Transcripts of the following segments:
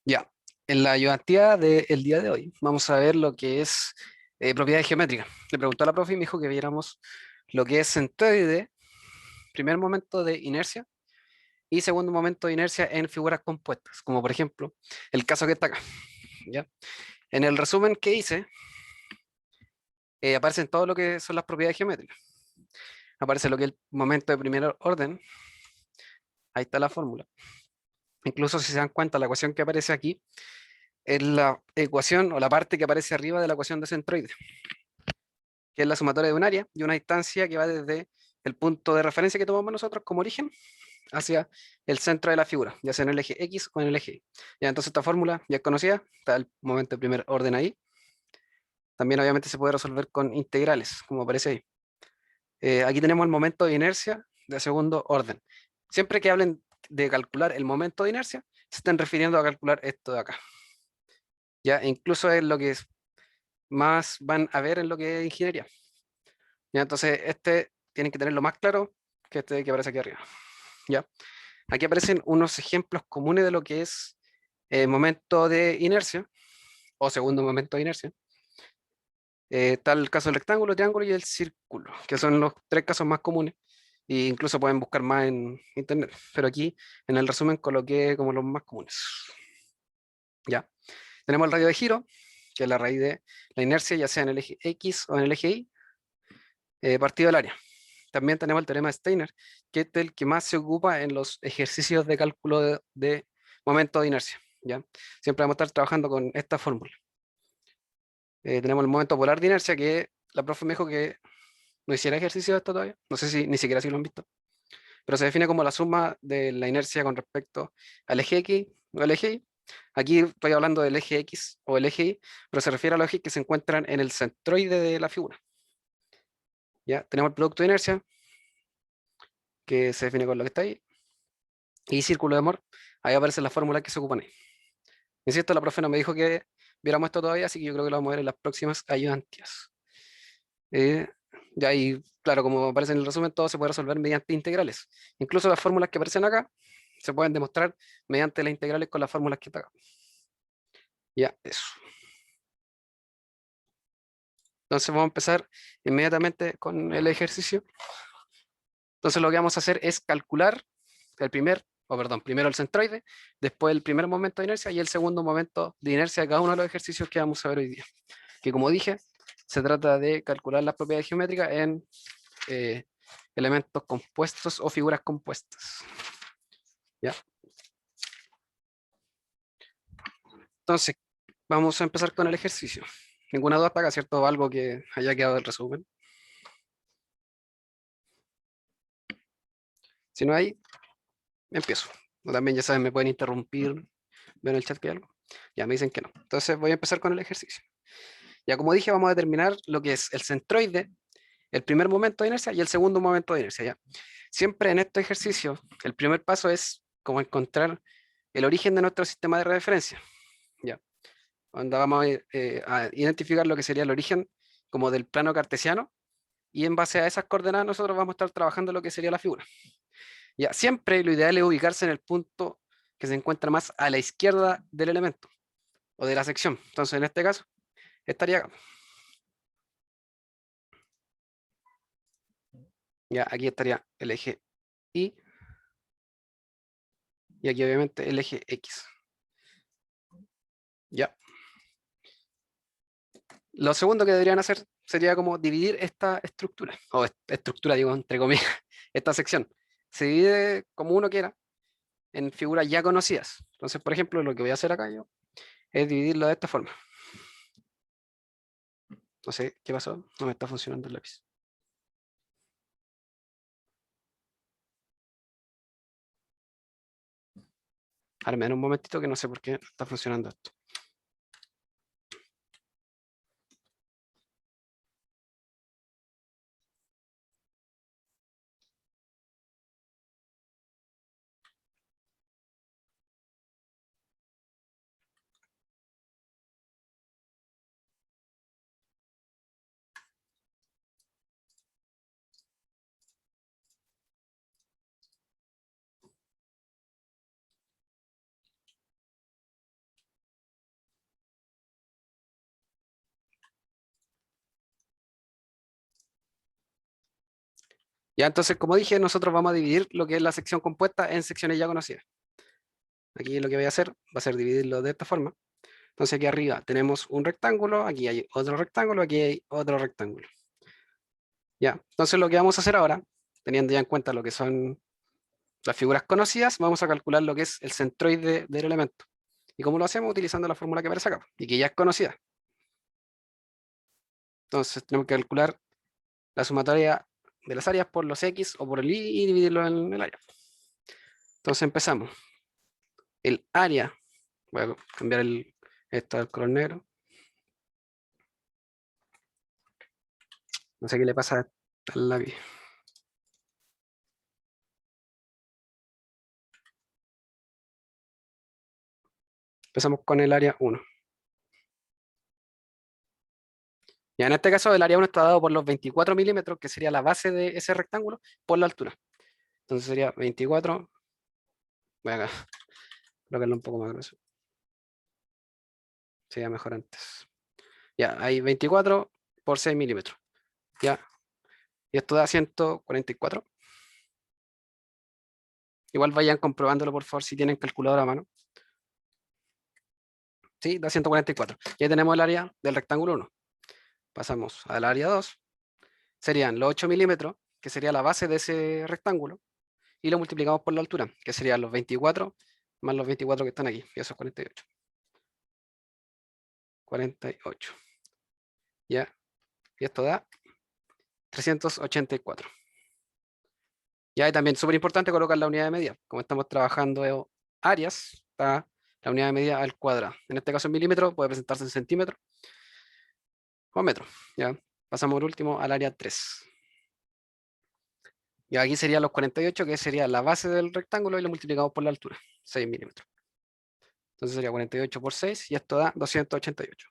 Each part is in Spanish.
Ya, en la ayudantía del día de hoy vamos a ver lo que es propiedades geométricas. Le preguntó a la profe y me dijo que viéramos lo que es centroide, primer momento de inercia y segundo momento de inercia en figuras compuestas, como por ejemplo el caso que está acá. ¿Ya? En el resumen que hice, aparecen todo lo que son las propiedades geométricas. Aparece lo que es el momento de primer orden, ahí está la fórmula. Incluso si se dan cuenta, la ecuación que aparece aquí es la ecuación o la parte que aparece arriba de la ecuación de centroide, que es la sumatoria de un área y una distancia que va desde el punto de referencia que tomamos nosotros como origen hacia el centro de la figura, ya sea en el eje X o en el eje Y. Ya, entonces esta fórmula ya es conocida, está el momento de primer orden ahí. También obviamente se puede resolver con integrales, como aparece ahí. Aquí tenemos el momento de inercia de segundo orden. Siempre que hablen de calcular el momento de inercia, se están refiriendo a calcular esto de acá. Ya, e incluso es lo que más van a ver en lo que es ingeniería. Ya, entonces este tienen que tenerlo más claro que este que aparece aquí arriba. ¿Ya? Aquí aparecen unos ejemplos comunes de lo que es momento de inercia o segundo momento de inercia. Está el caso del rectángulo, triángulo y el círculo, que son los tres casos más comunes. E incluso pueden buscar más en internet, pero aquí en el resumen coloqué como los más comunes. ¿Ya? Tenemos el radio de giro, que es la raíz de la inercia, ya sea en el eje X o en el eje Y, partido del área. También tenemos el teorema de Steiner, que es el que más se ocupa en los ejercicios de cálculo de momento de inercia. ¿Ya? Siempre vamos a estar trabajando con esta fórmula. Tenemos el momento polar de inercia, que la profe me dijo que no hiciera ejercicio de esto todavía. No sé si ni siquiera si lo han visto. Pero se define como la suma de la inercia con respecto al eje X o al eje Y. Aquí estoy hablando del eje X o el eje Y, pero se refiere a los ejes que se encuentran en el centroide de la figura. ¿Ya? Tenemos el producto de inercia, que se define con lo que está ahí, y círculo de Moore. Ahí aparecen las fórmulas que se ocupan ahí. Insisto, la profe no me dijo que viéramos esto todavía, así que yo creo que lo vamos a ver en las próximas ayudantías. Eh, ya ahí, claro, como aparece en el resumen, todo se puede resolver mediante integrales. Incluso las fórmulas que aparecen acá se pueden demostrar mediante las integrales con las fórmulas que está acá. Ya, eso. Entonces vamos a empezar inmediatamente con el ejercicio. Entonces lo que vamos a hacer es calcular el primero el centroide, después el primer momento de inercia y el segundo momento de inercia de cada uno de los ejercicios que vamos a ver hoy día. Que como dije, se trata de calcular las propiedades geométricas en eh, elementos compuestos o figuras compuestas. ¿Ya? Entonces, vamos a empezar con el ejercicio. Ninguna duda hasta acá, ¿cierto? Algo que haya quedado del resumen. Si no hay, empiezo. O también, ya saben, me pueden interrumpir, ver en el chat que hay algo. Ya me dicen que no. Entonces voy a empezar con el ejercicio. Ya como dije, vamos a determinar lo que es el centroide, el primer momento de inercia y el segundo momento de inercia. ¿Ya? Siempre en estos ejercicios, el primer paso es como encontrar el origen de nuestro sistema de referencia. ¿Ya? Donde vamos a identificar lo que sería el origen como del plano cartesiano y en base a esas coordenadas nosotros vamos a estar trabajando lo que sería la figura. Ya, siempre lo ideal es ubicarse en el punto que se encuentra más a la izquierda del elemento o de la sección. Entonces, en este caso, estaría acá. Ya, aquí estaría el eje Y y aquí obviamente el eje X. Ya. Lo segundo que deberían hacer sería como dividir esta estructura, o estructura digo entre comillas, esta sección. Se divide como uno quiera en figuras ya conocidas. Entonces, por ejemplo, lo que voy a hacer acá yo es dividirlo de esta forma. No sé qué pasó, no me está funcionando el lápiz. Ahora me dan un momentito que no sé por qué no está funcionando esto. Ya, entonces, como dije, nosotros vamos a dividir lo que es la sección compuesta en secciones ya conocidas. Aquí lo que voy a hacer va a ser dividirlo de esta forma. Entonces aquí arriba tenemos un rectángulo, aquí hay otro rectángulo, aquí hay otro rectángulo. Ya, entonces lo que vamos a hacer ahora, teniendo ya en cuenta lo que son las figuras conocidas, vamos a calcular lo que es el centroide del elemento. ¿Y cómo lo hacemos? Utilizando la fórmula que aparece acá, y que ya es conocida. Entonces tenemos que calcular la sumatoria de las áreas por los X o por el Y y dividirlo en el área. Entonces empezamos. El área, voy a cambiar esto al color negro. No sé qué le pasa al lápiz. Empezamos con el área 1. Ya en este caso el área 1 está dado por los 24 milímetros, que sería la base de ese rectángulo, por la altura. Entonces sería 24, voy a colocarlo un poco más grueso. Sería mejor antes. Ya, hay 24 por 6 milímetros. Ya, y esto da 144. Igual vayan comprobándolo por favor si tienen calculadora a mano. Sí, da 144. Ya tenemos el área del rectángulo 1. Pasamos al área 2. Serían los 8 milímetros, que sería la base de ese rectángulo, y lo multiplicamos por la altura, que serían los 24 más los 24 que están aquí, y eso es 48. 48. ¿Ya? Y esto da 384. Ya, y también súper importante colocar la unidad de medida. Como estamos trabajando en áreas, está la unidad de medida al cuadrado. En este caso en milímetros, puede presentarse en centímetros o metros. ¿Ya? Pasamos por último al área 3. Y aquí serían los 48, que sería la base del rectángulo, y lo multiplicamos por la altura, 6 milímetros. Entonces sería 48 por 6, y esto da 288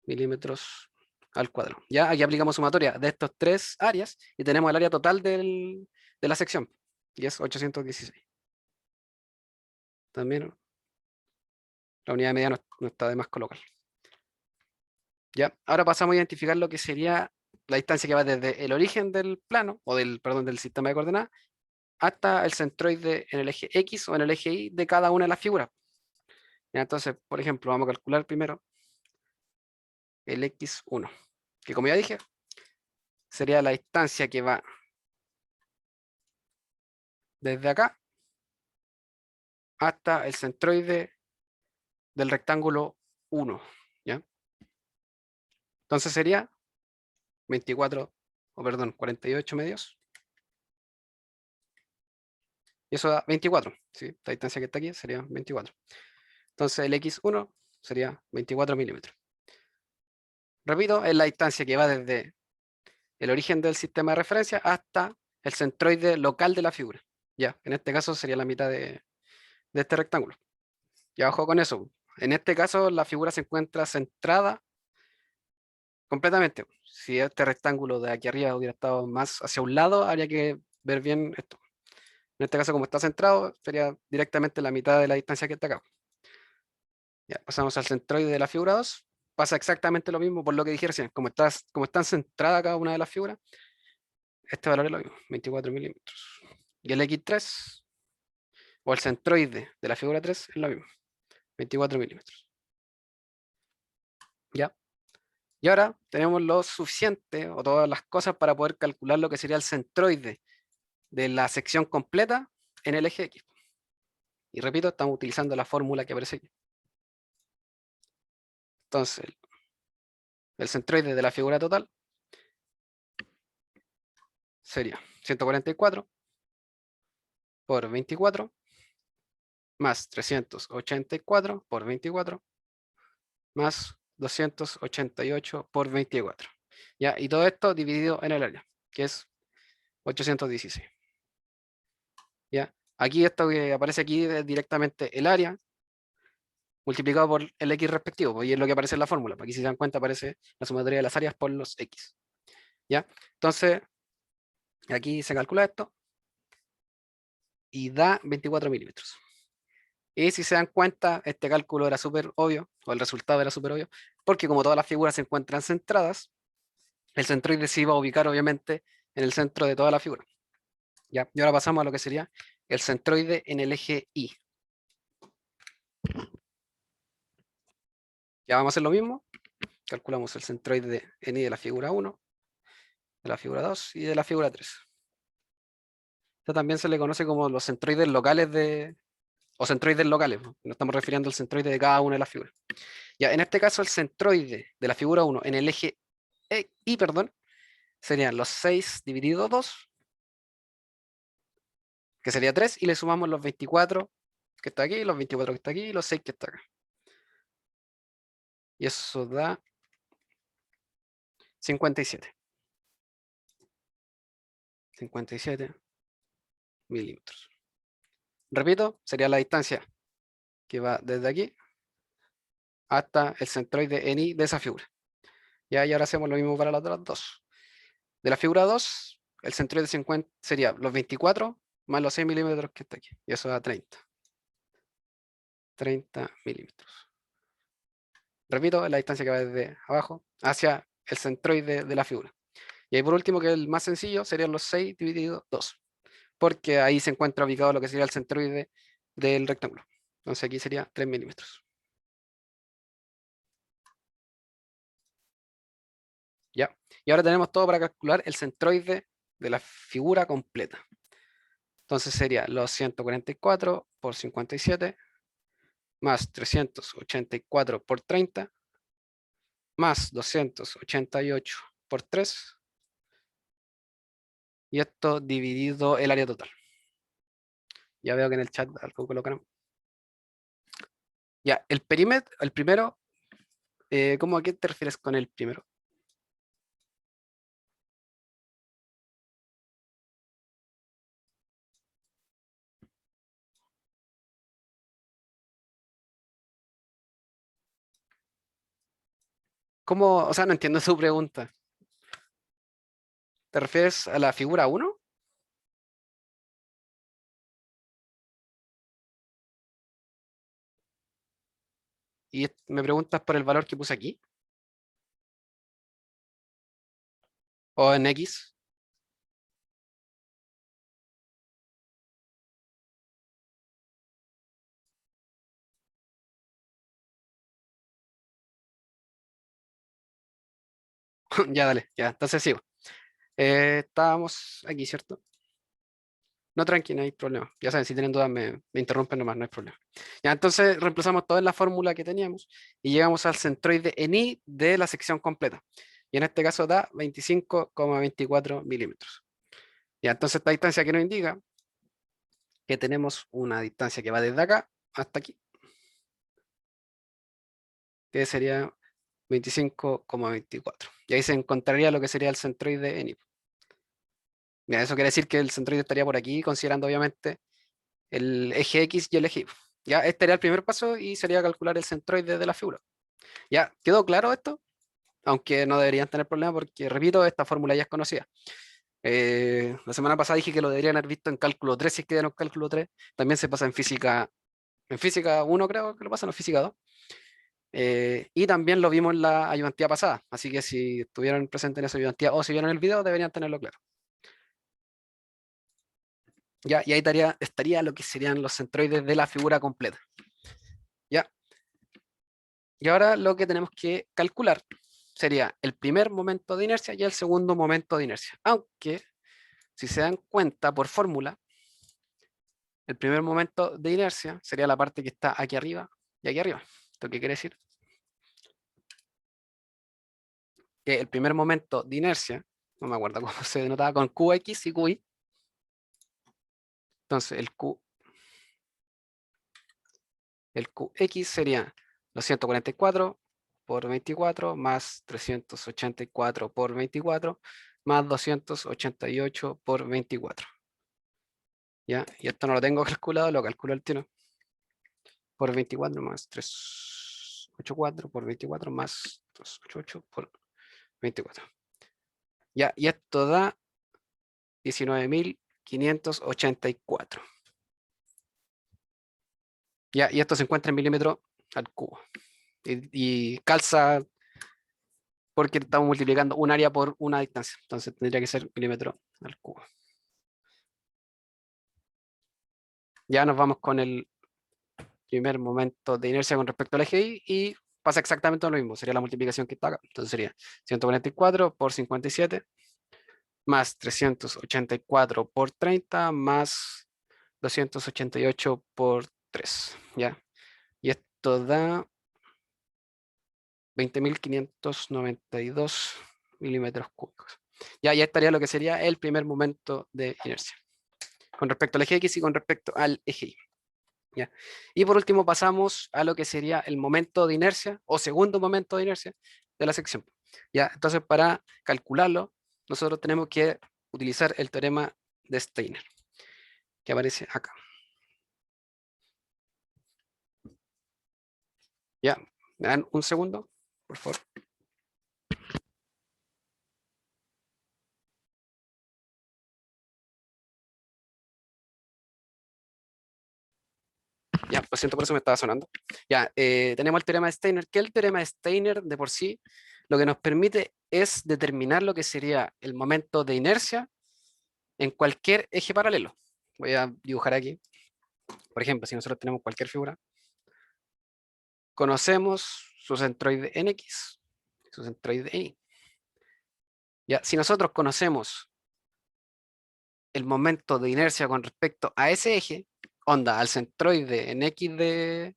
milímetros al cuadrado. Ya aquí aplicamos sumatoria de estas tres áreas y tenemos el área total de la sección, y es 816. También la unidad de medida no está de más colocar. Ya, ahora pasamos a identificar lo que sería la distancia que va desde el origen del plano, o perdón, del sistema de coordenadas, hasta el centroide en el eje X o en el eje Y de cada una de las figuras. Ya, entonces, por ejemplo, vamos a calcular primero el X1, que como ya dije, sería la distancia que va desde acá hasta el centroide del rectángulo 1, ¿ya? Entonces sería 24, o perdón, 48 medios. Y eso da 24, ¿sí? Esta distancia que está aquí sería 24. Entonces el X1 sería 24 milímetros. Repito, es la distancia que va desde el origen del sistema de referencia hasta el centroide local de la figura. Ya, en este caso sería la mitad de este rectángulo. Ya, ojo con eso. En este caso la figura se encuentra centrada completamente. Si este rectángulo de aquí arriba hubiera estado más hacia un lado, habría que ver bien esto. En este caso, como está centrado, sería directamente la mitad de la distancia que está acá. Ya, pasamos al centroide de la figura 2. Pasa exactamente lo mismo por lo que dije recién. Como están centradas cada una de las figuras, este valor es lo mismo, 24 milímetros. Y el X3, o el centroide de la figura 3, es lo mismo, 24 milímetros. ¿Ya? Y ahora tenemos lo suficiente, o todas las cosas, para poder calcular lo que sería el centroide de la sección completa en el eje X. Y repito, estamos utilizando la fórmula que aparece aquí. Entonces, el centroide de la figura total sería 144 por 24 más 384 por 24 más 288 por 24. ¿Ya? Y todo esto dividido en el área, que es 816. ¿Ya? Aquí esto que aparece aquí es directamente el área multiplicado por el X respectivo, pues, y es lo que aparece en la fórmula. Aquí si se dan cuenta aparece la sumatoria de las áreas por los X. ¿Ya? Entonces, aquí se calcula esto y da 24 milímetros. Y si se dan cuenta, este cálculo era súper obvio, o el resultado era súper obvio, porque como todas las figuras se encuentran centradas, el centroide se iba a ubicar obviamente en el centro de toda la figura. ¿Ya? Y ahora pasamos a lo que sería el centroide en el eje Y. Ya vamos a hacer lo mismo. Calculamos el centroide en Y de la figura 1, de la figura 2 y de la figura 3. Esto también se le conoce como los centroides locales o centroides locales. ¿No? Nos estamos refiriendo al centroide de cada una de las figuras. Ya, en este caso, el centroide de la figura 1 en el eje Y, perdón, serían los 6 dividido 2, que sería 3, y le sumamos los 24 que está aquí, los 24 que está aquí y los 6 que está acá. Y eso da 57. 57 milímetros. Repito, sería la distancia que va desde aquí hasta el centroide en Y de esa figura. Ya, y ahora hacemos lo mismo para las otras dos. De la figura 2, el centroide sería los 24 más los 6 milímetros que está aquí. Y eso da 30. 30 milímetros. Repito, es la distancia que va desde abajo hacia el centroide de la figura. Y ahí por último, que es el más sencillo, serían los 6 dividido 2. Porque ahí se encuentra ubicado lo que sería el centroide del rectángulo. Entonces aquí sería 3 milímetros. ¿Ya? Y ahora tenemos todo para calcular el centroide de la figura completa. Entonces sería los 144 por 57 más 384 por 30 más 288 por 3, y esto dividido el área total. Ya veo que en el chat algo colocaron. Ya, el perímetro, el primero, ¿cómo a qué te refieres con el primero? ¿Cómo? O sea, no entiendo su pregunta. ¿Te refieres a la figura 1? Y me preguntas por el valor que puse aquí, o en X. Ya, dale, ya, entonces sigo. Estábamos aquí, ¿cierto? No, tranqui, no hay problema. Ya saben, si tienen dudas me interrumpen nomás, no hay problema. Ya, entonces reemplazamos todo en la fórmula que teníamos y llegamos al centroide en Y de la sección completa. Y en este caso da 25,24 milímetros. Ya, entonces esta distancia que nos indica que tenemos una distancia que va desde acá hasta aquí, que sería 25,24. Y ahí se encontraría lo que sería el centroide en Y. Mira, eso quiere decir que el centroide estaría por aquí, considerando obviamente el eje X y el eje Y. Ya, este era el primer paso y sería calcular el centroide de la figura. ¿Ya quedó claro esto? Aunque no deberían tener problema porque, repito, esta fórmula ya es conocida. La semana pasada dije que lo deberían haber visto en cálculo 3, si es que dieron cálculo 3. También se pasa en física 1 creo que lo pasan, o física 2. Y también lo vimos en la ayudantía pasada, así que si estuvieron presentes en esa ayudantía o si vieron el video, deberían tenerlo claro. Ya, y ahí estaría lo que serían los centroides de la figura completa. Ya, y ahora lo que tenemos que calcular sería el primer momento de inercia y el segundo momento de inercia. Aunque, si se dan cuenta por fórmula, el primer momento de inercia sería la parte que está aquí arriba y aquí arriba. ¿Esto qué quiere decir? Que el primer momento de inercia, no me acuerdo cómo se denotaba, con QX y QY. Entonces el QX sería los 144 por 24 más 384 por 24 más 288 por 24. ¿Ya? Y esto no lo tengo calculado, lo calculo al tiro. Por 24 más 384 por 24 más 288 por 24. Ya, y esto da 19.584. Ya, y esto se encuentra en milímetros al cubo. Y calza porque estamos multiplicando un área por una distancia. Entonces tendría que ser milímetro al cubo. Ya nos vamos con el primer momento de inercia con respecto al eje Y y pasa exactamente lo mismo. Sería la multiplicación que está acá. Entonces sería 144 por 57 más 384 por 30 más 288 por 3. ¿Ya? Y esto da 20.592 milímetros cúbicos. Ya estaría lo que sería el primer momento de inercia con respecto al eje X y con respecto al eje Y. ¿Ya? Y por último pasamos a lo que sería el momento de inercia o segundo momento de inercia de la sección. ¿Ya? Entonces para calcularlo nosotros tenemos que utilizar el teorema de Steiner que aparece acá. ¿Ya? ¿Me dan un segundo? Por favor. Ya, lo siento, por eso me estaba sonando. Ya, tenemos el teorema de Steiner, que el teorema de Steiner de por sí lo que nos permite es determinar lo que sería el momento de inercia en cualquier eje paralelo. Voy a dibujar aquí. Por ejemplo, si nosotros tenemos cualquier figura, conocemos su centroide en X, su centroide en Y. Ya, si nosotros conocemos el momento de inercia con respecto a ese eje, onda, al centroide en X de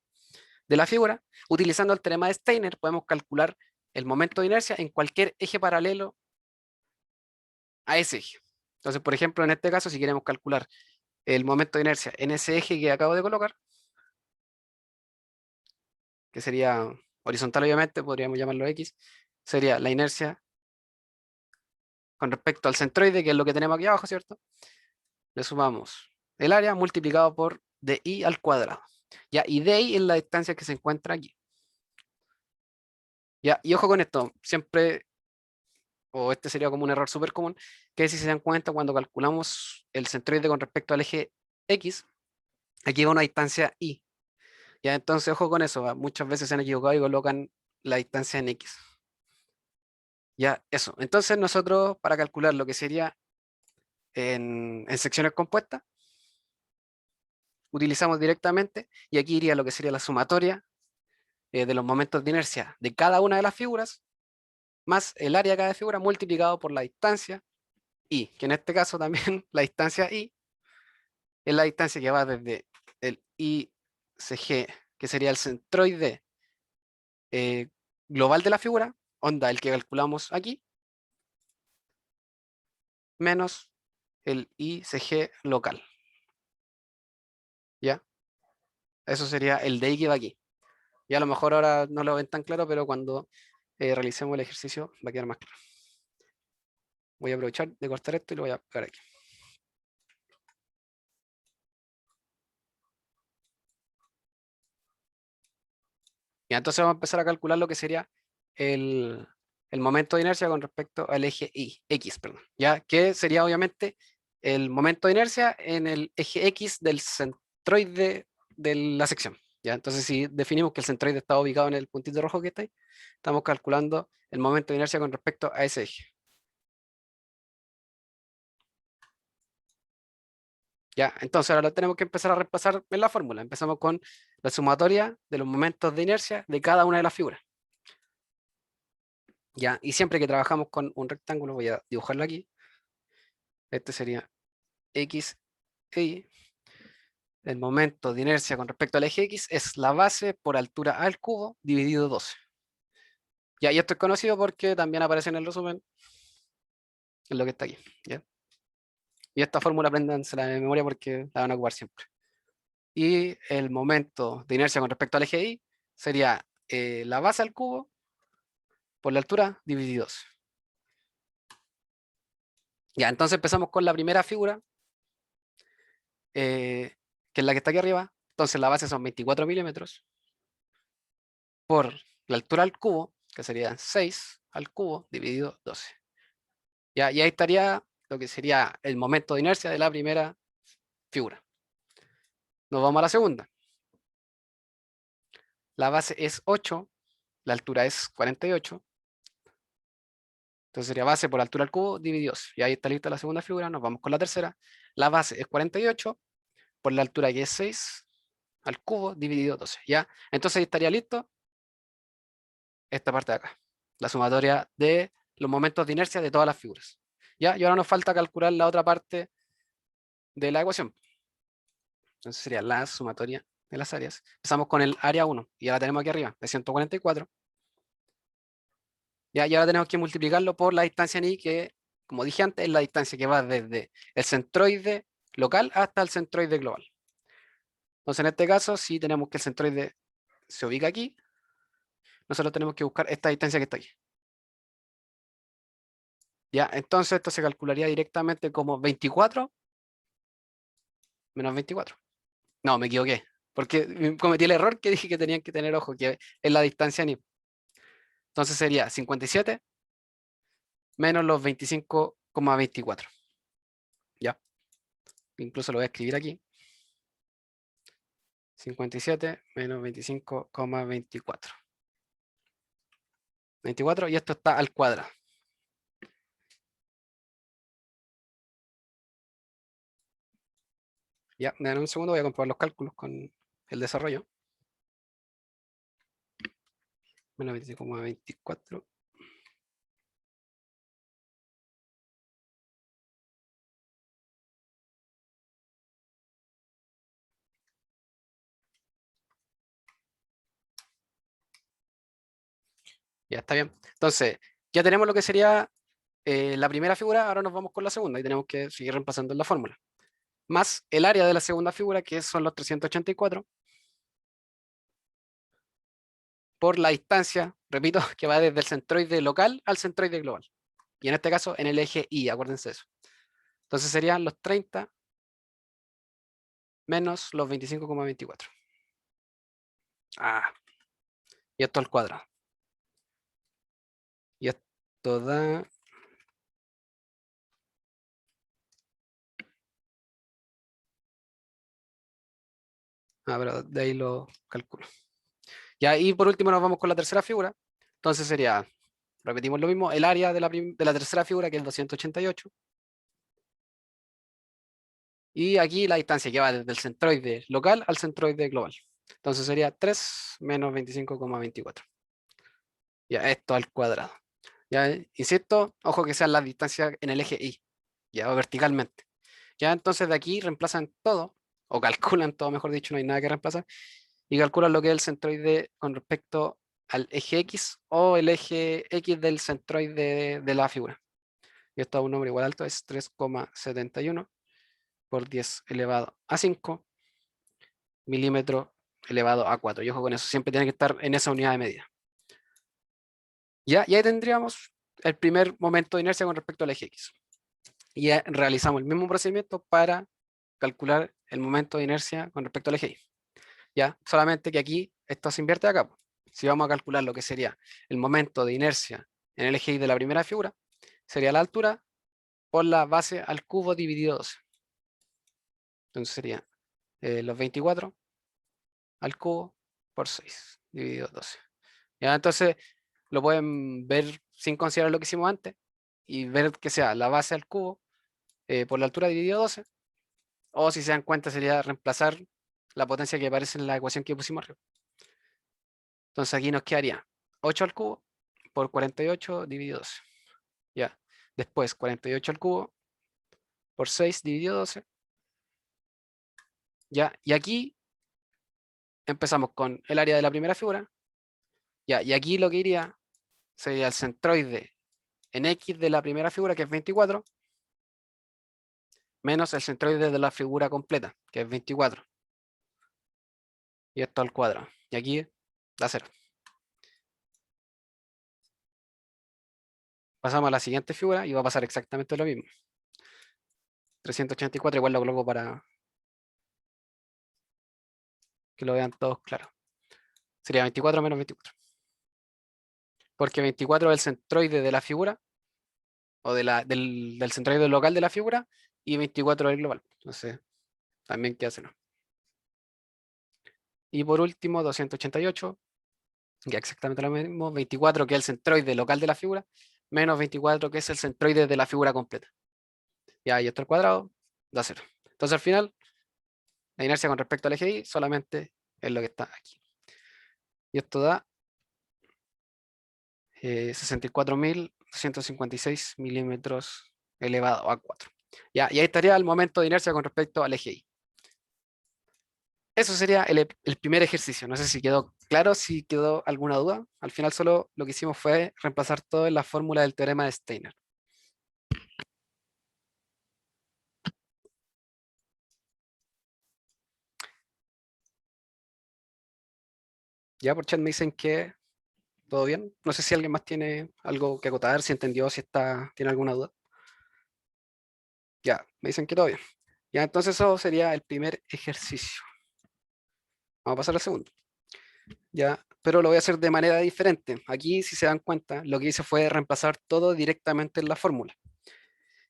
la figura, utilizando el teorema de Steiner podemos calcular el momento de inercia en cualquier eje paralelo a ese eje. Entonces, por ejemplo, en este caso, si queremos calcular el momento de inercia en ese eje que acabo de colocar, que sería horizontal obviamente, podríamos llamarlo X, sería la inercia con respecto al centroide, que es lo que tenemos aquí abajo, ¿cierto? Le sumamos el área multiplicado por DI al cuadrado. Ya, y DI es la distancia que se encuentra aquí. Ya, y ojo con esto, siempre, o este sería como un error súper común, que si se dan cuenta cuando calculamos el centroide con respecto al eje X, aquí va una distancia Y. Ya, entonces ojo con eso, ¿va? Muchas veces se han equivocado y colocan la distancia en X. Ya, eso. Entonces nosotros, para calcular lo que sería en secciones compuestas, utilizamos directamente, y aquí iría lo que sería la sumatoria de los momentos de inercia de cada una de las figuras, más el área de cada figura multiplicado por la distancia y, que en este caso también la distancia y es la distancia que va desde el ICG, que sería el centroide eh, global de la figura, onda, el que calculamos aquí, menos el ICG local. ¿Ya? Eso sería el de I que va aquí. Y a lo mejor ahora no lo ven tan claro, pero cuando realicemos el ejercicio va a quedar más claro. Voy a aprovechar de cortar esto y lo voy a pegar aquí. Y entonces vamos a empezar a calcular lo que sería el, el momento de inercia con respecto al eje X, perdón, ¿ya? Que sería obviamente el momento de inercia en el eje X del centroide de la sección. ¿Ya? Entonces, si definimos que el centroide está ubicado en el puntito rojo que está ahí, estamos calculando el momento de inercia con respecto a ese eje. ¿Ya? Entonces ahora lo tenemos que empezar a repasar en la fórmula. Empezamos con la sumatoria de los momentos de inercia de cada una de las figuras. ¿Ya? Y siempre que trabajamos con un rectángulo, voy a dibujarlo aquí. Este sería X e Y. El momento de inercia con respecto al eje X es la base por altura al cubo dividido 12. Ya, y esto es conocido porque también aparece en el resumen, en lo que está aquí. ¿Ya? Y esta fórmula apréndansela de memoria porque la van a ocupar siempre. Y el momento de inercia con respecto al eje Y sería la base al cubo por la altura dividido 12. Ya, entonces empezamos con la primera figura, que es la que está aquí arriba. Entonces la base son 24 milímetros por la altura al cubo, que sería 6 al cubo dividido 12. Ya, y ahí estaría lo que sería el momento de inercia de la primera figura. Nos vamos a la segunda. La base es 8, la altura es 48, Entonces sería base por altura al cubo dividido 12. Y ahí está lista la segunda figura. Nos vamos con la tercera. La base es 48 por la altura que es 6 al cubo dividido 12. ¿Ya? Entonces ahí estaría listo esta parte de acá. La sumatoria de los momentos de inercia de todas las figuras. ¿Ya? Y ahora nos falta calcular la otra parte de la ecuación. Entonces sería la sumatoria de las áreas. Empezamos con el área 1 y ya la tenemos aquí arriba, de 144. ¿Ya? Y ahora tenemos que multiplicarlo por la distancia ni que, como dije antes, es la distancia que va desde el centroide local hasta el centroide global. Entonces en este caso, si tenemos que el centroide se ubica aquí, nosotros tenemos que buscar esta distancia que está aquí. ¿Ya? Entonces esto se calcularía directamente como 24 menos 24. No, me equivoqué, porque cometí el error que dije que tenían que tener ojo, que es la distancia ni. Entonces sería 57 menos los 25,24. ¿Ya? Incluso lo voy a escribir aquí. 57 menos 25,24. 24 y esto está al cuadrado. Ya, en un segundo voy a comprobar los cálculos con el desarrollo. Menos 25,24. Ya está bien. Entonces, ya tenemos lo que sería la primera figura, ahora nos vamos con la segunda y tenemos que seguir reemplazando en la fórmula. Más el área de la segunda figura, que son los 384, por la distancia, repito, que va desde el centroide local al centroide global. Y en este caso, en el eje Y, acuérdense de eso. Entonces serían los 30 menos los 25,24. Ah, y esto al cuadrado. Y esto da... Ah, pero de ahí lo calculo. Ya, y por último nos vamos con la tercera figura. Entonces sería, repetimos lo mismo, el área de la tercera figura, que es 288. Y aquí la distancia que va desde el centroide local al centroide global. Entonces sería 3 menos 25,24. Ya, esto al cuadrado. Ya, insisto, ojo que sean las distancias en el eje Y, ya, o verticalmente. Ya, entonces de aquí reemplazan todo, o calculan todo, mejor dicho, no hay nada que reemplazar, y calculan lo que es el centroide con respecto al eje X o el eje X del centroide de la figura. Y esto a un número igual alto es 3,71 por 10 elevado a 5 milímetros elevado a 4. Y ojo con eso, siempre tiene que estar en esa unidad de medida. Ya, y ahí tendríamos el primer momento de inercia con respecto al eje X. Y ya realizamos el mismo procedimiento para calcular el momento de inercia con respecto al eje Y. Ya, solamente que aquí esto se invierte acá. Si vamos a calcular lo que sería el momento de inercia en el eje Y de la primera figura, sería la altura por la base al cubo dividido 12. Entonces sería los 24 al cubo por 6 dividido 12. Ya, entonces lo pueden ver sin considerar lo que hicimos antes y ver que sea la base al cubo por la altura dividido 12. O si se dan cuenta sería reemplazar la potencia que aparece en la ecuación que pusimos arriba. Entonces aquí nos quedaría 8 al cubo por 48 dividido 12. Ya. Después 48 al cubo por 6 dividido 12. Ya. Y aquí empezamos con el área de la primera figura. Ya. Y aquí lo que iría sería el centroide en X de la primera figura, que es 24, menos el centroide de la figura completa, que es 24. Y esto al cuadrado. Y aquí da 0. Pasamos a la siguiente figura y va a pasar exactamente lo mismo. 384 igual lo coloco para que lo vean todos claro. Sería 24 menos 24. Porque 24 es el centroide de la figura, o del centroide local de la figura, y 24 es el global. Entonces, también queda 0. Y por último, 288, ya exactamente lo mismo, 24 que es el centroide local de la figura, menos 24, que es el centroide de la figura completa. Ya, y esto al cuadrado da 0. Entonces al final, la inercia con respecto al eje Y solamente es lo que está aquí. Y esto da 64.256 milímetros elevado a 4. Ya, y ahí estaría el momento de inercia con respecto al eje Y. Eso sería el primer ejercicio. No sé si quedó claro, si quedó alguna duda. Al final solo lo que hicimos fue reemplazar todo en la fórmula del teorema de Steiner. Ya por chat me dicen que todo bien. No sé si alguien más tiene algo que acotar, si entendió, si tiene alguna duda. Ya, me dicen que todo bien. Ya, entonces eso sería el primer ejercicio. Vamos a pasar al segundo. Ya, pero lo voy a hacer de manera diferente. Aquí, si se dan cuenta, lo que hice fue reemplazar todo directamente en la fórmula.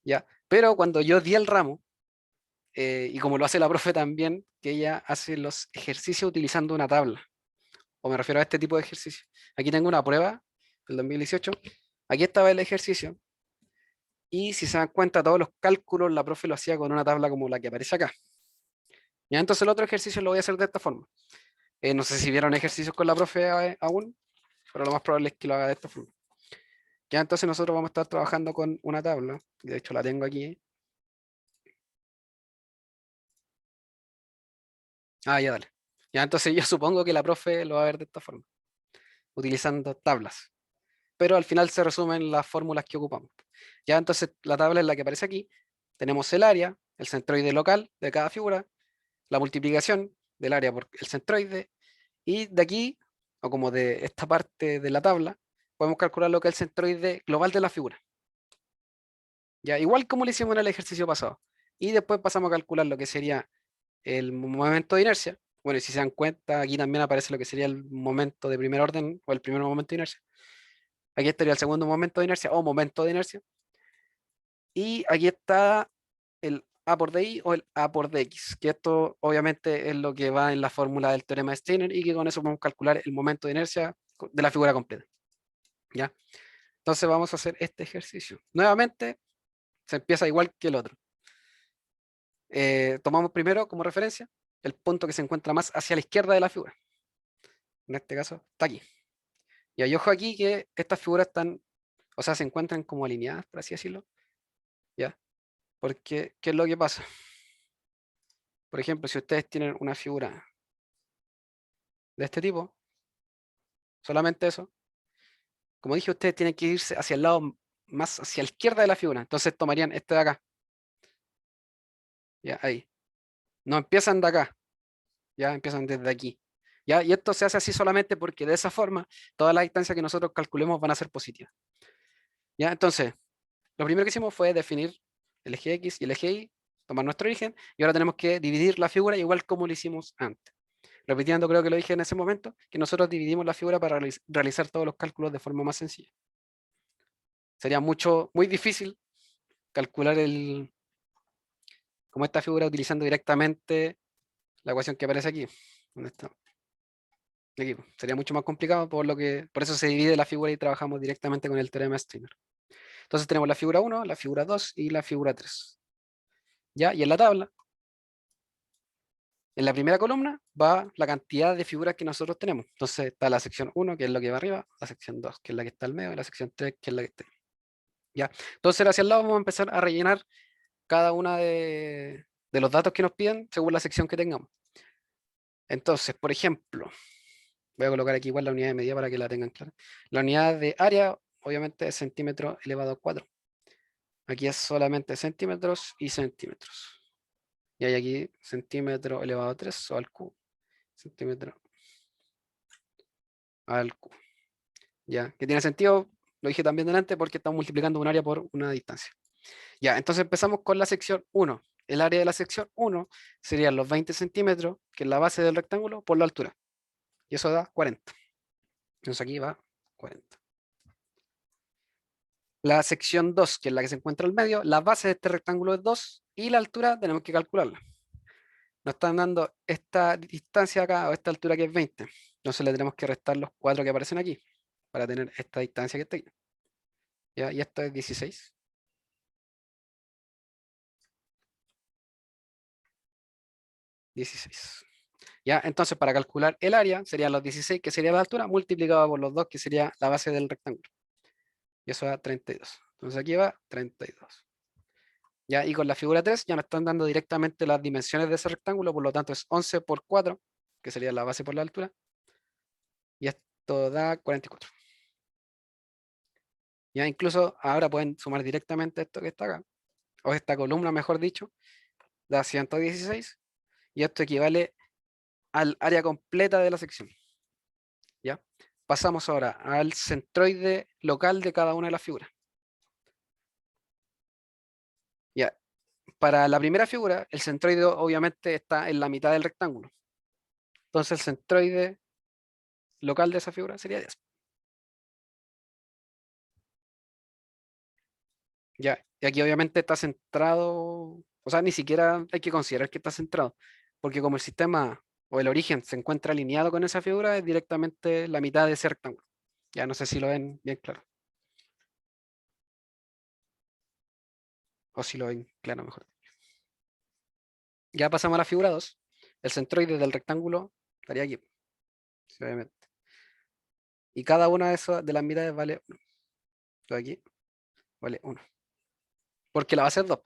Ya, pero cuando yo di el ramo, y como lo hace la profe también, que ella hace los ejercicios utilizando una tabla, o me refiero a este tipo de ejercicio. Aquí tengo una prueba del 2018, aquí estaba el ejercicio, y si se dan cuenta, todos los cálculos la profe lo hacía con una tabla como la que aparece acá. Ya, entonces el otro ejercicio lo voy a hacer de esta forma. No sé si vieron ejercicios con la profe aún, pero lo más probable es que lo haga de esta forma. Ya, entonces nosotros vamos a estar trabajando con una tabla, de hecho la tengo aquí. Ah, ya dale. Ya, entonces yo supongo que la profe lo va a ver de esta forma, utilizando tablas. Pero al final se resumen las fórmulas que ocupamos. Ya, entonces la tabla es la que aparece aquí. Tenemos el área, el centroide local de cada figura, la multiplicación del área por el centroide, y de aquí, o como de esta parte de la tabla, podemos calcular lo que es el centroide global de la figura. Ya, igual como lo hicimos en el ejercicio pasado. Y después pasamos a calcular lo que sería el momento de inercia. Bueno, y si se dan cuenta, aquí también aparece lo que sería el momento de primer orden o el primer momento de inercia. Aquí estaría el segundo momento de inercia o momento de inercia. Y aquí está el A por DI o el A por DX, que esto obviamente es lo que va en la fórmula del teorema de Steiner y que con eso podemos calcular el momento de inercia de la figura completa. ¿Ya? Entonces vamos a hacer este ejercicio. Nuevamente se empieza igual que el otro. Tomamos primero como referencia el punto que se encuentra más hacia la izquierda de la figura. En este caso está aquí. Y hay ojo aquí que estas figuras están, o sea, se encuentran como alineadas, por así decirlo. ¿Ya? Porque, ¿qué es lo que pasa? Por ejemplo, si ustedes tienen una figura de este tipo, solamente eso, como dije, ustedes tienen que irse hacia el lado más hacia la izquierda de la figura. Entonces tomarían este de acá. Ya, ahí. No empiezan de acá, ya empiezan desde aquí. ¿Ya? Y esto se hace así solamente porque de esa forma todas las distancias que nosotros calculemos van a ser positivas. ¿Ya? Entonces, lo primero que hicimos fue definir el eje X y el eje Y, tomar nuestro origen, y ahora tenemos que dividir la figura igual como lo hicimos antes. Repitiendo, creo que lo dije en ese momento, que nosotros dividimos la figura para realizar todos los cálculos de forma más sencilla. Sería muy difícil calcular como esta figura utilizando directamente la ecuación que aparece aquí. ¿Dónde está? Aquí. Sería mucho más complicado, por eso se divide la figura y trabajamos directamente con el teorema de Steiner. Entonces tenemos la figura 1, la figura 2 y la figura 3. ¿Ya? Y en la tabla, en la primera columna, va la cantidad de figuras que nosotros tenemos. Entonces está la sección 1, que es lo que va arriba, la sección 2, que es la que está al medio, y la sección 3, que es la que está. ¿Ya? Entonces hacia el lado vamos a empezar a rellenar cada una de los datos que nos piden según la sección que tengamos. Entonces, por ejemplo, voy a colocar aquí igual la unidad de medida para que la tengan clara. La unidad de área, obviamente, es centímetro elevado a 4. Aquí es solamente centímetros y centímetros. Y hay aquí centímetro elevado a 3 o al Q. Centímetro al Q. ¿Ya? Que tiene sentido, lo dije también delante, porque estamos multiplicando un área por una distancia. Ya, entonces empezamos con la sección 1. El área de la sección 1 serían los 20 centímetros, que es la base del rectángulo, por la altura. Y eso da 40. Entonces aquí va 40. La sección 2, que es la que se encuentra al medio, la base de este rectángulo es 2 y la altura tenemos que calcularla. Nos están dando esta distancia acá, o esta altura que es 20. Entonces le tenemos que restar los 4 que aparecen aquí, para tener esta distancia que está aquí. ¿ya? Y esto es 16. ¿Ya? Entonces, para calcular el área, serían los 16, que sería la altura, multiplicado por los 2, que sería la base del rectángulo. Y eso da 32. Entonces aquí va 32. ¿Ya? Y con la figura 3 ya me están dando directamente las dimensiones de ese rectángulo, por lo tanto es 11 por 4, que sería la base por la altura, y esto da 44. Ya incluso ahora pueden sumar directamente esto que está acá, o esta columna, mejor dicho, da 116, y esto equivale al área completa de la sección. ¿Ya? Pasamos ahora al centroide local de cada una de las figuras. ¿Ya? Para la primera figura, el centroide obviamente está en la mitad del rectángulo. Entonces el centroide local de esa figura sería 10. ¿Ya? Y aquí obviamente está centrado, o sea, ni siquiera hay que considerar que está centrado, porque como el sistema o el origen se encuentra alineado con esa figura, es directamente la mitad de ese rectángulo. Ya no sé si lo ven bien claro, o si lo ven claro mejor. Ya pasamos a la figura 2. El centroide del rectángulo estaría aquí, sí, obviamente. Y cada una de las mitades vale 1. Esto de aquí vale 1. Porque la base es 2.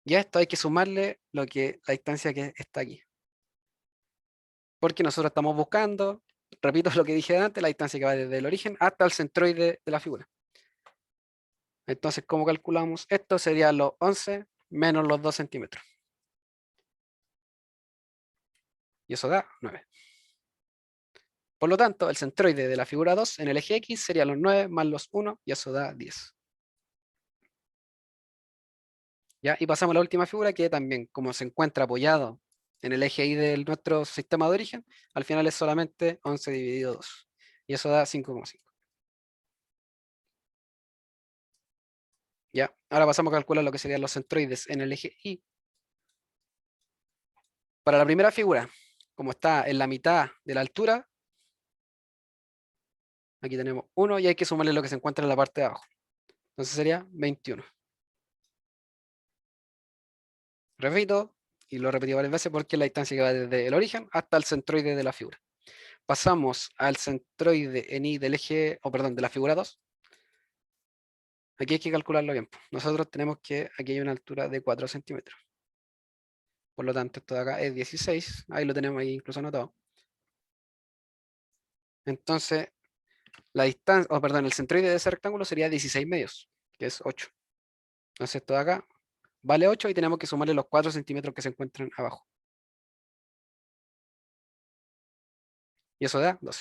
Y a esto hay que sumarle la distancia que está aquí. Porque nosotros estamos buscando, repito lo que dije antes, la distancia que va desde el origen hasta el centroide de la figura. Entonces, ¿cómo calculamos? Esto sería los 11 menos los 2 centímetros. Y eso da 9. Por lo tanto, el centroide de la figura 2 en el eje X sería los 9 más los 1, y eso da 10. ¿Ya? Y pasamos a la última figura, que también, como se encuentra apoyado en el eje Y de nuestro sistema de origen, al final es solamente 11 dividido 2. Y eso da 5,5. ¿Ya? Ahora pasamos a calcular lo que serían los centroides en el eje Y. Para la primera figura, como está en la mitad de la altura, aquí tenemos 1 y hay que sumarle lo que se encuentra en la parte de abajo. Entonces sería 21. Repito, y lo repetí varias veces porque es la distancia que va desde el origen hasta el centroide de la figura. Pasamos al centroide en Y del eje, o perdón, de la figura 2. Aquí hay que calcularlo bien. Nosotros tenemos que, aquí hay una altura de 4 centímetros. Por lo tanto, esto de acá es 16. Ahí lo tenemos ahí incluso anotado. Entonces, la distancia, o perdón, el centroide de ese rectángulo sería 16 medios, que es 8. Entonces, esto de acá vale 8 y tenemos que sumarle los 4 centímetros que se encuentran abajo. Y eso da 12.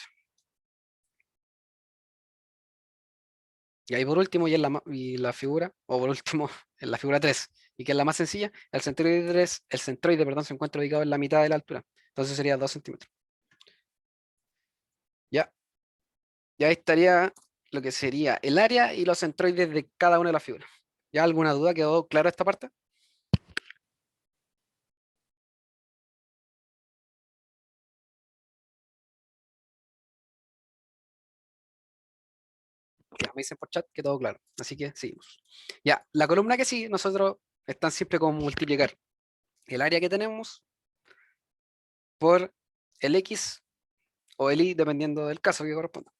Y ahí por último, y la figura, o por último, en la figura 3, y que es la más sencilla, el centroide, perdón, se encuentra ubicado en la mitad de la altura. Entonces sería 2 centímetros. Ya, ya ahí estaría lo que sería el área y los centroides de cada una de las figuras. ¿Ya alguna duda? ¿Quedó claro esta parte? Ya me dicen por chat que todo claro. Así que seguimos. Ya, la columna que sigue, nosotros es tan simple como multiplicar el área que tenemos por el X o el Y, dependiendo del caso que corresponda.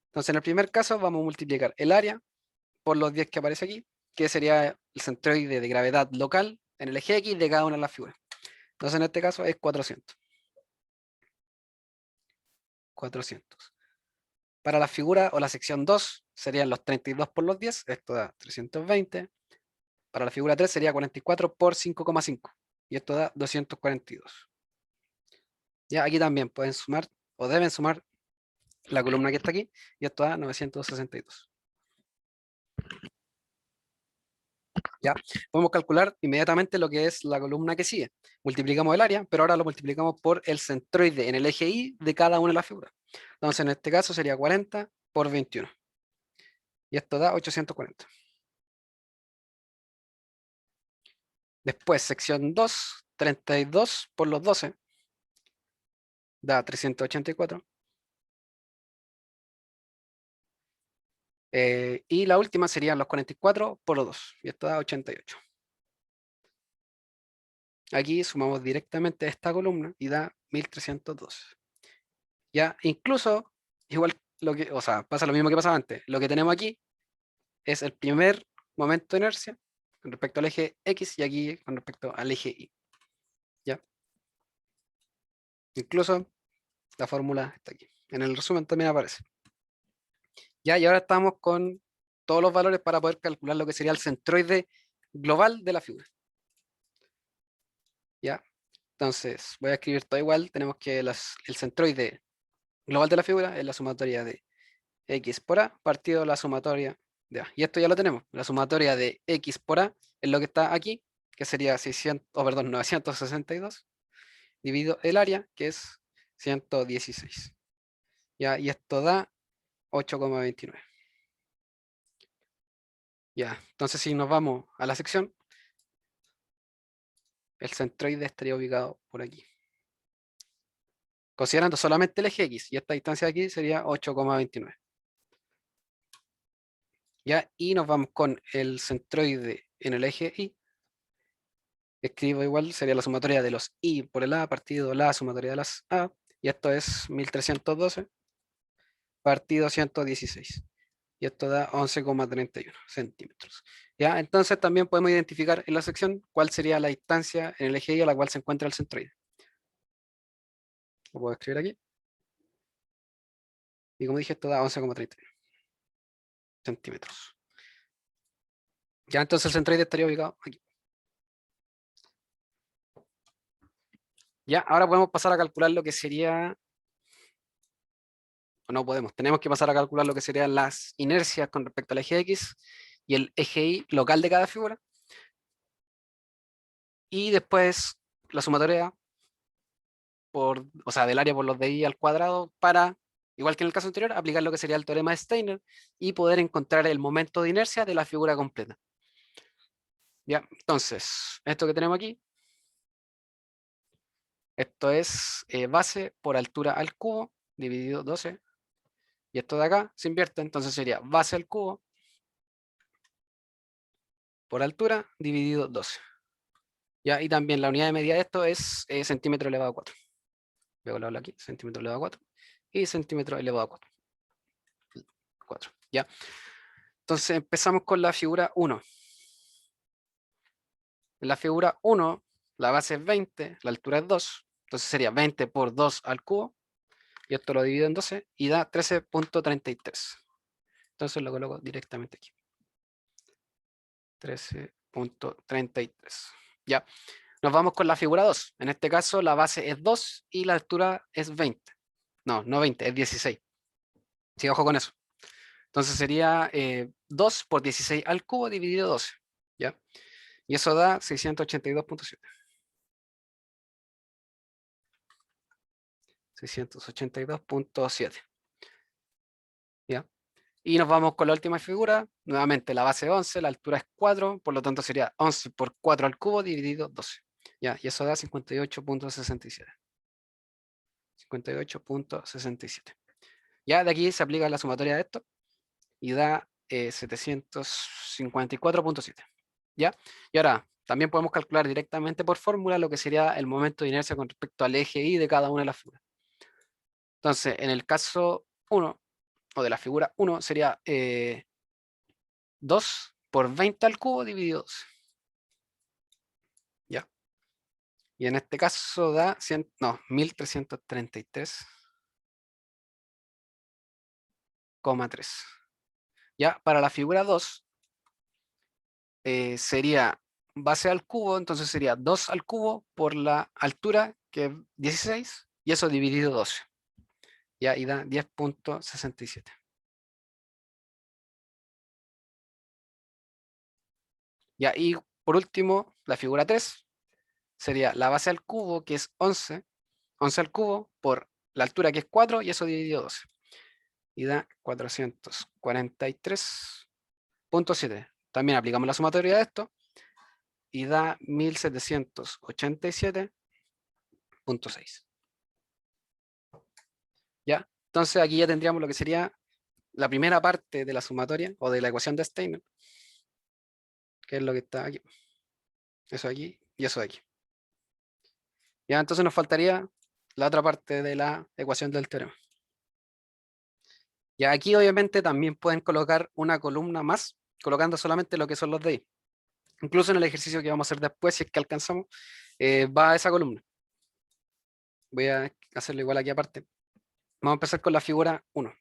Entonces, en el primer caso, vamos a multiplicar el área por los 10 que aparece aquí, que sería el centroide de gravedad local en el eje X de cada una de las figuras. Entonces, en este caso es 400. 400. Para la figura o la sección 2 serían los 32 por los 10, esto da 320. Para la figura 3 sería 44 por 5,5 y esto da 242. Ya aquí también pueden sumar o deben sumar la columna que está aquí y esto da 962. ¿Ya? Podemos calcular inmediatamente lo que es la columna que sigue. Multiplicamos el área, pero ahora lo multiplicamos por el centroide en el eje Y de cada una de las figuras. Entonces, en este caso sería 40 por 21. Y esto da 840. Después, sección 2, 32 por los 12, da 384. Y la última serían los 44 por los 2, y esto da 88. Aquí sumamos directamente esta columna y da 1312. Ya, incluso, igual, o sea, pasa lo mismo que pasaba antes. Lo que tenemos aquí es el primer momento de inercia con respecto al eje X y aquí con respecto al eje Y. ¿Ya? Incluso la fórmula está aquí. En el resumen también aparece. Ya, y ahora estamos con todos los valores para poder calcular lo que sería el centroide global de la figura. ¿Ya? Entonces, voy a escribir todo igual. Tenemos que el centroide global de la figura es la sumatoria de X por A partido la sumatoria de A. Y esto ya lo tenemos. La sumatoria de X por A es lo que está aquí, que sería 962, dividido el área, que es 116. ¿Ya? Y esto da 8,29. Ya, entonces si nos vamos a la sección, el centroide estaría ubicado por aquí. Considerando solamente el eje X, y esta distancia de aquí sería 8,29. ¿Ya? Y nos vamos con el centroide en el eje Y. Escribo igual, sería la sumatoria de los Y por el A partido la sumatoria de las A, y esto es 1312 partido 116. Y esto da 11,31 centímetros. ¿Ya? Entonces también podemos identificar en la sección cuál sería la distancia en el eje Y a la cual se encuentra el centroide. Lo puedo escribir aquí. Y como dije, esto da 11,31 centímetros. Ya, entonces el centroide estaría ubicado aquí. Ya, ahora podemos pasar a calcular lo que sería, o no podemos, tenemos que pasar a calcular lo que serían las inercias con respecto al eje X y el eje Y local de cada figura. Y después la sumatoria o sea, del área por los de Y al cuadrado para, igual que en el caso anterior, aplicar lo que sería el teorema de Steiner y poder encontrar el momento de inercia de la figura completa. Ya, entonces, esto que tenemos aquí, esto es base por altura al cubo dividido 12. Y esto de acá se invierte, entonces sería base al cubo por altura dividido 12. ¿Ya? Y también la unidad de medida de esto es centímetro elevado a 4. Voy a colocarlo aquí, centímetro elevado a 4. Y centímetro elevado a 4. 4. ¿Ya? Entonces empezamos con la figura 1. En la figura 1, la base es 20, la altura es 2. Entonces sería 20 por 2 al cubo. Y esto lo divido en 12 y da 13,33. Entonces lo coloco directamente aquí. 13,33. ¿Ya? Nos vamos con la figura 2. En este caso la base es 2 y la altura es 20. No, no 20, es 16. Sí, ojo con eso. Entonces sería 2 por 16 al cubo dividido 12. ¿Ya? Y eso da 682,7. 682,7. ¿Ya? Y nos vamos con la última figura. Nuevamente la base es 11, la altura es 4, por lo tanto sería 11 por 4 al cubo dividido 12. ¿Ya? Y eso da 58,67. 58,67. Ya de aquí se aplica la sumatoria de esto y da 754,7. ¿Ya? Y ahora, también podemos calcular directamente por fórmula lo que sería el momento de inercia con respecto al eje Y de cada una de las figuras. Entonces, en el caso 1, o de la figura 1, sería 2 por 20 al cubo dividido 12. ¿Ya? Y en este caso da 1333,3. Ya, para la figura 2 sería base al cubo, entonces sería 2 al cubo por la altura, que es 16, y eso dividido 12. Ya, y da 10,67. Ya, y por último, la figura 3 sería la base al cubo, que es 11 al cubo, por la altura, que es 4, y eso dividido 12. Y da 443,7. También aplicamos la sumatoria de esto, y da 1787,6. ¿Ya? Entonces aquí ya tendríamos lo que sería la primera parte de la sumatoria o de la ecuación de Steiner, que es lo que está aquí. Eso aquí y eso de aquí. Ya, entonces nos faltaría la otra parte de la ecuación del teorema. Y aquí obviamente también pueden colocar una columna más, colocando solamente lo que son los de ahí. Incluso en el ejercicio que vamos a hacer después, si es que alcanzamos, va a esa columna. Voy a hacerlo igual aquí aparte. Vamos a empezar con la figura 1.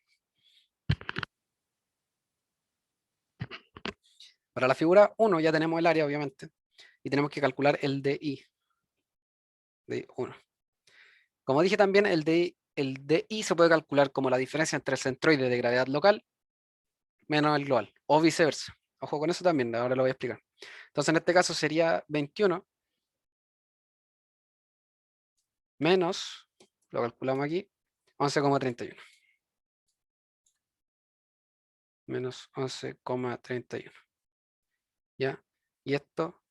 Para la figura 1 ya tenemos el área, obviamente, y tenemos que calcular el DI de 1. Como dije también, el DI se puede calcular como la diferencia entre el centroide de gravedad local menos el global, o viceversa. Ojo con eso también, ahora lo voy a explicar. Entonces en este caso sería 21 menos, lo calculamos aquí, 11,31. Menos 11,31. ¿Ya? Y esto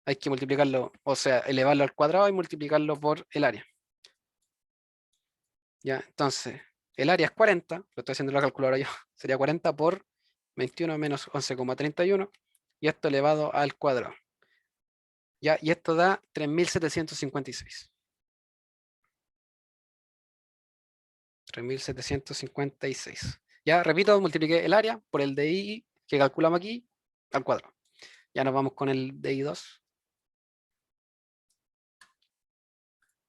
hay que multiplicarlo, o sea, elevarlo al cuadrado y multiplicarlo por el área. ¿Ya? Entonces, el área es 40, lo estoy haciendo en la calculadora yo, sería 40 por 21 menos 11,31, y esto elevado al cuadrado. ¿Ya? Y esto da 3.756. 3.756. Ya, repito, multipliqué el área por el DI que calculamos aquí al cuadrado. Ya nos vamos con el DI2.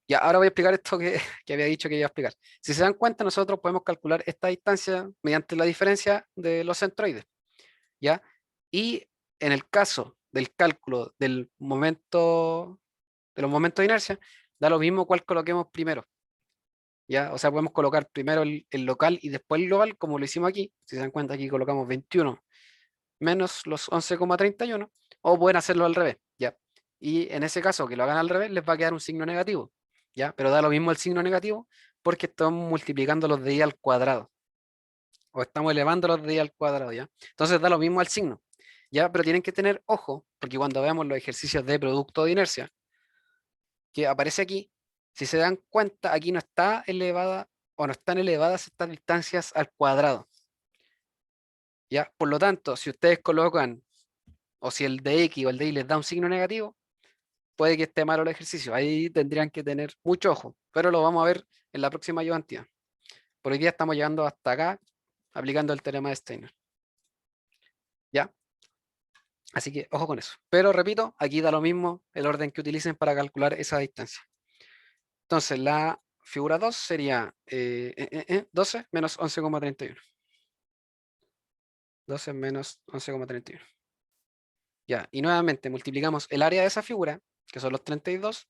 Ya, ahora voy a explicar esto que había dicho que iba a explicar. Si se dan cuenta, nosotros podemos calcular esta distancia mediante la diferencia de los centroides, ¿ya? Y en el caso del cálculo del momento, de los momentos de inercia, da lo mismo cuál coloquemos primero, ¿ya? O sea, podemos colocar primero el local y después el global, como lo hicimos aquí. Si se dan cuenta, aquí colocamos 21 menos los 11,31, o pueden hacerlo al revés, ¿ya? Y en ese caso, que lo hagan al revés, les va a quedar un signo negativo, ¿ya? Pero da lo mismo el signo negativo porque estamos multiplicando los de i al cuadrado, o estamos elevando los de i al cuadrado, ¿ya? Entonces da lo mismo al signo, ¿ya? Pero tienen que tener ojo, porque cuando veamos los ejercicios de producto de inercia, que aparece aquí, si se dan cuenta, aquí no está elevada, o no están elevadas estas distancias al cuadrado, ¿ya? Por lo tanto, si ustedes colocan o si el de X o el de Y les da un signo negativo, puede que esté malo el ejercicio. Ahí tendrían que tener mucho ojo, pero lo vamos a ver en la próxima ayudantía. Por hoy día estamos llegando hasta acá, aplicando el teorema de Steiner. ¿Ya? Así que ojo con eso. Pero repito, aquí da lo mismo el orden que utilicen para calcular esa distancia. Entonces, la figura 2 sería 12 menos 11,31. 12 menos 11,31. Ya, y nuevamente multiplicamos el área de esa figura, que son los 32,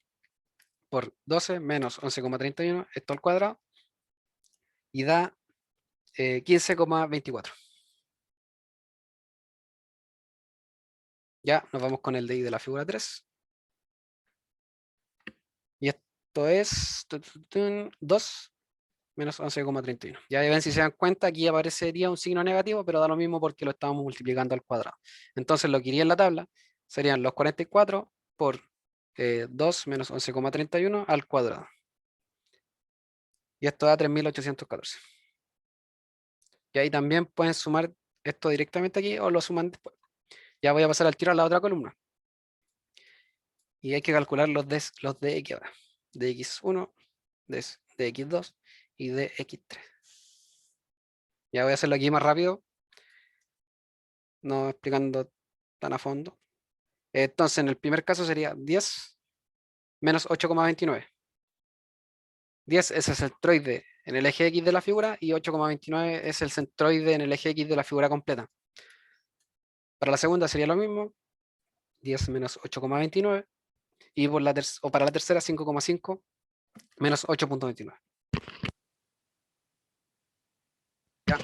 por 12 menos 11,31, esto al cuadrado, y da 15,24. Ya nos vamos con el DI de la figura 3. Y esto es 2 menos 11,31. Ya ven, si se dan cuenta, aquí aparecería un signo negativo, pero da lo mismo porque lo estamos multiplicando al cuadrado. Entonces lo que iría en la tabla serían los 44 por 2 menos 11,31 al cuadrado. Y esto da 3.814. Y ahí también pueden sumar esto directamente aquí o lo suman después. Ya voy a pasar al tiro a la otra columna. Y hay que calcular los de X ahora. De X1, de X2 y de X3. Ya voy a hacerlo aquí más rápido, no explicando tan a fondo. Entonces, en el primer caso sería 10 menos 8,29. 10 es el centroide en el eje X de la figura y 8,29 es el centroide en el eje X de la figura completa. Para la segunda sería lo mismo, 10 menos 8,29. Y para la tercera, 5,5 menos 8,29. ¿Ya?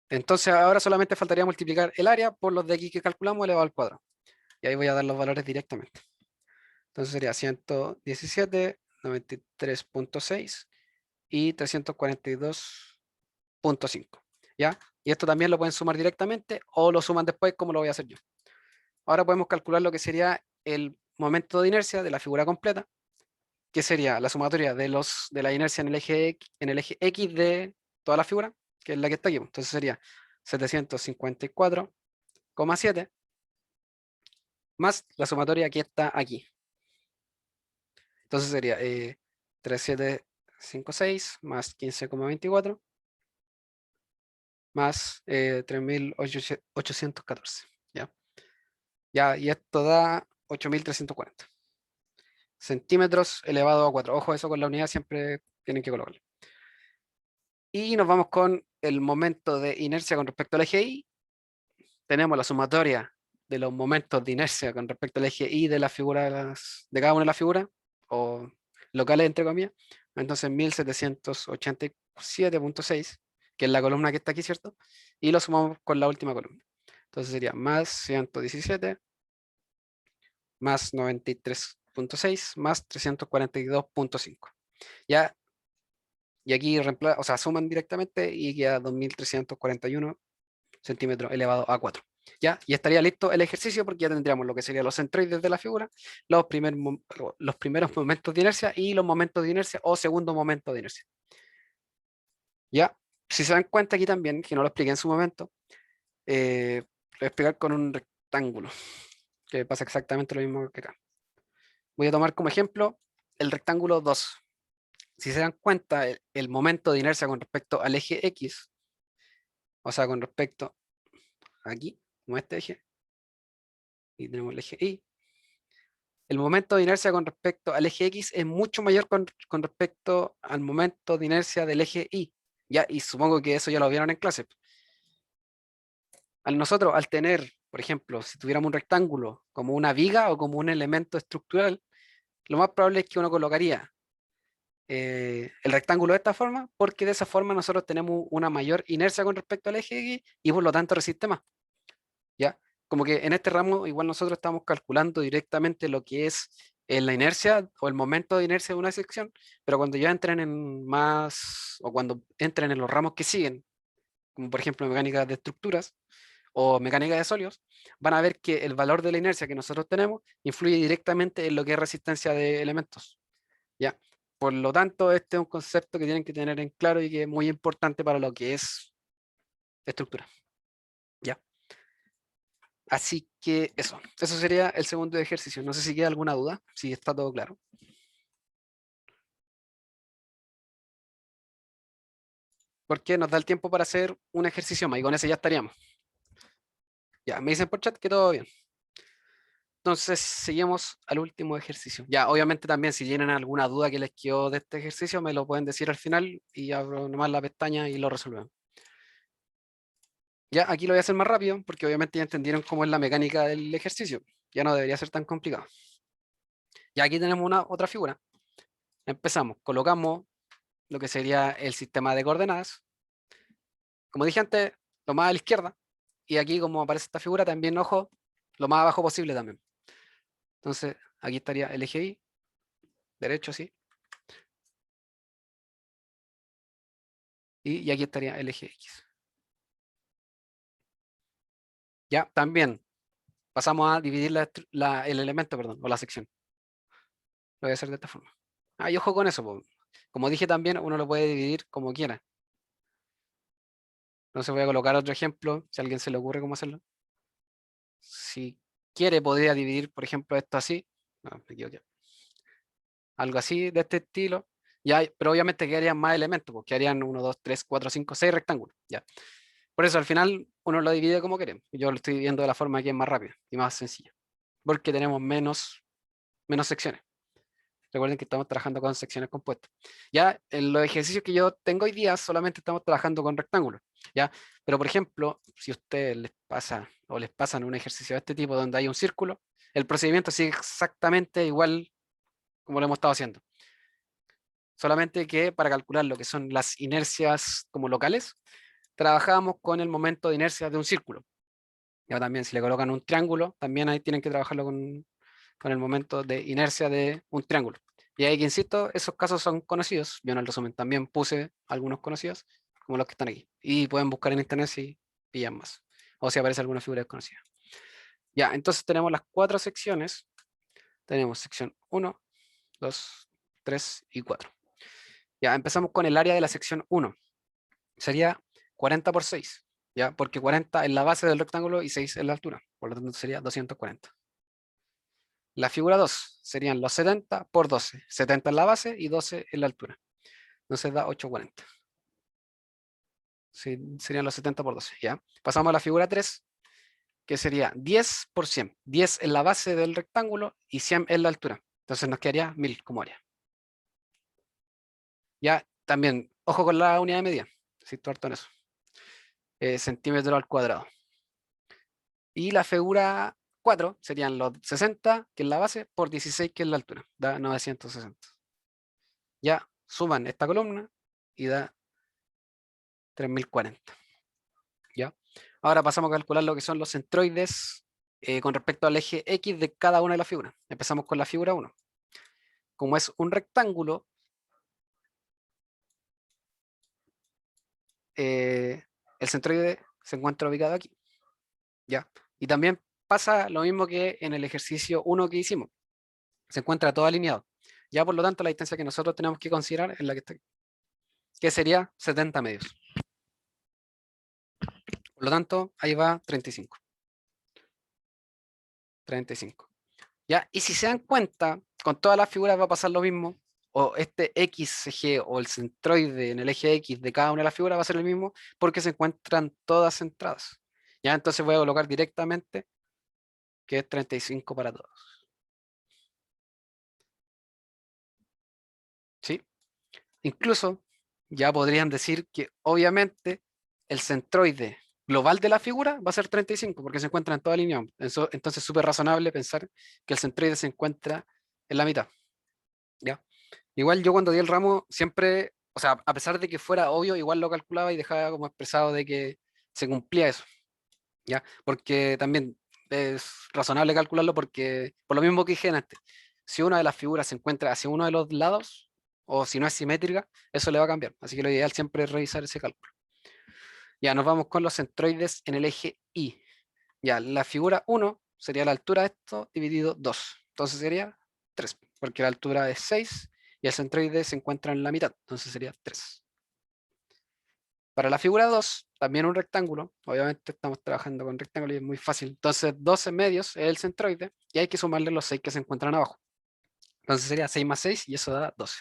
Entonces ahora solamente faltaría multiplicar el área por los de X que calculamos elevado al cuadrado. Y ahí voy a dar los valores directamente. Entonces sería 117, 93,6 y 342,5. ¿Ya? Y esto también lo pueden sumar directamente o lo suman después, como lo voy a hacer yo. Ahora podemos calcular lo que sería el momento de inercia de la figura completa, que sería la sumatoria de la inercia en el eje X de toda la figura, que es la que está aquí. Entonces sería 754,7 más la sumatoria que está aquí. Entonces sería 3756 más 15,24 más 3814. ¿Ya? Ya, y esto da 8340 centímetros elevado a 4. Ojo, eso con la unidad siempre tienen que colocarlo. Y nos vamos con el momento de inercia con respecto al eje Y. Tenemos la sumatoria de los momentos de inercia con respecto al eje Y de las figuras, de cada una de las figuras, o locales entre comillas. Entonces 1787,6, que es la columna que está aquí, ¿cierto? Y lo sumamos con la última columna. Entonces sería más 117 más 93,6 más 342,5. Ya, y aquí o sea, suman directamente y queda 2341 centímetros elevado a 4. ¿Ya? Y estaría listo el ejercicio porque ya tendríamos lo que serían los centroides de la figura, los primeros momentos de inercia y los momentos de inercia o segundo momento de inercia. ¿Ya? Si se dan cuenta aquí también, que no lo expliqué en su momento, lo voy a explicar con un rectángulo, que pasa exactamente lo mismo que acá. Voy a tomar como ejemplo el rectángulo 2. Si se dan cuenta, el momento de inercia con respecto al eje X, o sea, con respecto aquí, como este eje, y tenemos el eje Y, el momento de inercia con respecto al eje X es mucho mayor con respecto al momento de inercia del eje Y. ¿Ya? Y supongo que eso ya lo vieron en clase. Nosotros, al tener, por ejemplo, si tuviéramos un rectángulo como una viga o como un elemento estructural, lo más probable es que uno colocaría el rectángulo de esta forma, porque de esa forma nosotros tenemos una mayor inercia con respecto al eje X y por lo tanto resiste más. ¿Ya? Como que en este ramo igual nosotros estamos calculando directamente lo que es la inercia o el momento de inercia de una sección, pero cuando ya entren en más, o cuando entren en los ramos que siguen, como por ejemplo mecánica de estructuras o mecánica de sólidos, van a ver que el valor de la inercia que nosotros tenemos influye directamente en lo que es resistencia de elementos. ¿Ya? Por lo tanto, este es un concepto que tienen que tener en claro y que es muy importante para lo que es estructura. ¿Ya? Así que eso sería el segundo ejercicio. No sé si queda alguna duda, si está todo claro. Porque nos da el tiempo para hacer un ejercicio más y con ese ya estaríamos. Ya, me dicen por chat que todo bien. Entonces, seguimos al último ejercicio. Ya, obviamente también si tienen alguna duda que les quedó de este ejercicio, me lo pueden decir al final y abro nomás la pestaña y lo resolvemos. Ya, aquí lo voy a hacer más rápido porque obviamente ya entendieron cómo es la mecánica del ejercicio. Ya no debería ser tan complicado. Ya aquí tenemos otra figura. Empezamos, colocamos lo que sería el sistema de coordenadas. Como dije antes, lo más a la izquierda. Y aquí, como aparece esta figura, también, ojo, lo más abajo posible también. Entonces, aquí estaría el eje Y, derecho, sí. Y aquí estaría el eje X. Ya, también pasamos a dividir el elemento, perdón, o la sección. Lo voy a hacer de esta forma. Y ojo con eso, po. Como dije también, uno lo puede dividir como quiera. Entonces voy a colocar otro ejemplo, si a alguien se le ocurre cómo hacerlo. Si quiere, podría dividir, por ejemplo, esto así. No, me equivoqué. Algo así, de este estilo. Ya, pero obviamente quedarían más elementos, porque quedarían 1, 2, 3, 4, 5, 6 rectángulos. Ya. Por eso al final uno lo divide como queremos. Yo lo estoy dividiendo de la forma que es más rápida y más sencilla. Porque tenemos menos secciones. Recuerden que estamos trabajando con secciones compuestas. Ya en los ejercicios que yo tengo hoy día solamente estamos trabajando con rectángulos. ¿Ya? Pero por ejemplo, si a ustedes les pasa o les pasan un ejercicio de este tipo donde hay un círculo, el procedimiento sigue exactamente igual como lo hemos estado haciendo. Solamente que para calcular lo que son las inercias como locales, trabajamos con el momento de inercia de un círculo. Ya también si le colocan un triángulo, también ahí tienen que trabajarlo con el momento de inercia de un triángulo. Y ahí que insisto, esos casos son conocidos. Yo en el resumen también puse algunos conocidos, como los que están aquí. Y pueden buscar en internet si pillan más. O si aparece alguna figura desconocida. Ya, entonces tenemos las 4 secciones. Tenemos sección 1, 2, 3 y 4. Ya, empezamos con el área de la sección 1. Sería 40 por 6, ¿ya? Porque 40 es la base del rectángulo y 6 es la altura, por lo tanto sería 240. La figura 2 serían los 70 por 12, 70 en la base y 12 en la altura, entonces da 840. Sí, serían los 70 por 12, ¿ya? Pasamos a la figura 3, que sería 10 por 100, 10 en la base del rectángulo y 100 en la altura, entonces nos quedaría 1000 como área. Ya, también, ojo con la unidad de medida, insisto harto en eso, centímetro al cuadrado. Y la figura 4 serían los 60, que es la base, por 16, que es la altura, da 960. Ya, suman esta columna y da 3040. ¿Ya? Ahora pasamos a calcular lo que son los centroides con respecto al eje X de cada una de las figuras. Empezamos con la figura 1. Como es un rectángulo, el centroide se encuentra ubicado aquí. ¿Ya? Y también pasa lo mismo que en el ejercicio 1 que hicimos. Se encuentra todo alineado. Ya por lo tanto, la distancia que nosotros tenemos que considerar es la que está aquí, que sería 70 medios. Por lo tanto, ahí va 35. 35. ¿Ya? Y si se dan cuenta, con todas las figuras va a pasar lo mismo, o este XG o el centroide en el eje X de cada una de las figuras va a ser el mismo, porque se encuentran todas centradas. ¿Ya? Entonces voy a colocar directamente que es 35 para todos. ¿Sí? Incluso ya podrían decir que obviamente el centroide global de la figura va a ser 35 porque se encuentra en toda línea. Entonces es súper razonable pensar que el centroide se encuentra en la mitad. ¿Ya? Igual yo cuando di el ramo siempre, o sea, a pesar de que fuera obvio, igual lo calculaba y dejaba como expresado de que se cumplía eso. ¿Ya? Porque también es razonable calcularlo porque, por lo mismo que dije antes, si una de las figuras se encuentra hacia uno de los lados, o si no es simétrica, eso le va a cambiar. Así que lo ideal siempre es revisar ese cálculo. Ya, nos vamos con los centroides en el eje Y. Ya, la figura 1 sería la altura de esto dividido 2. Entonces sería 3, porque la altura es 6 y el centroide se encuentra en la mitad. Entonces sería 3. Para la figura 2, también un rectángulo. Obviamente estamos trabajando con rectángulo y es muy fácil. Entonces 12 medios es el centroide y hay que sumarle los 6 que se encuentran abajo. Entonces sería 6 más 6 y eso da 12.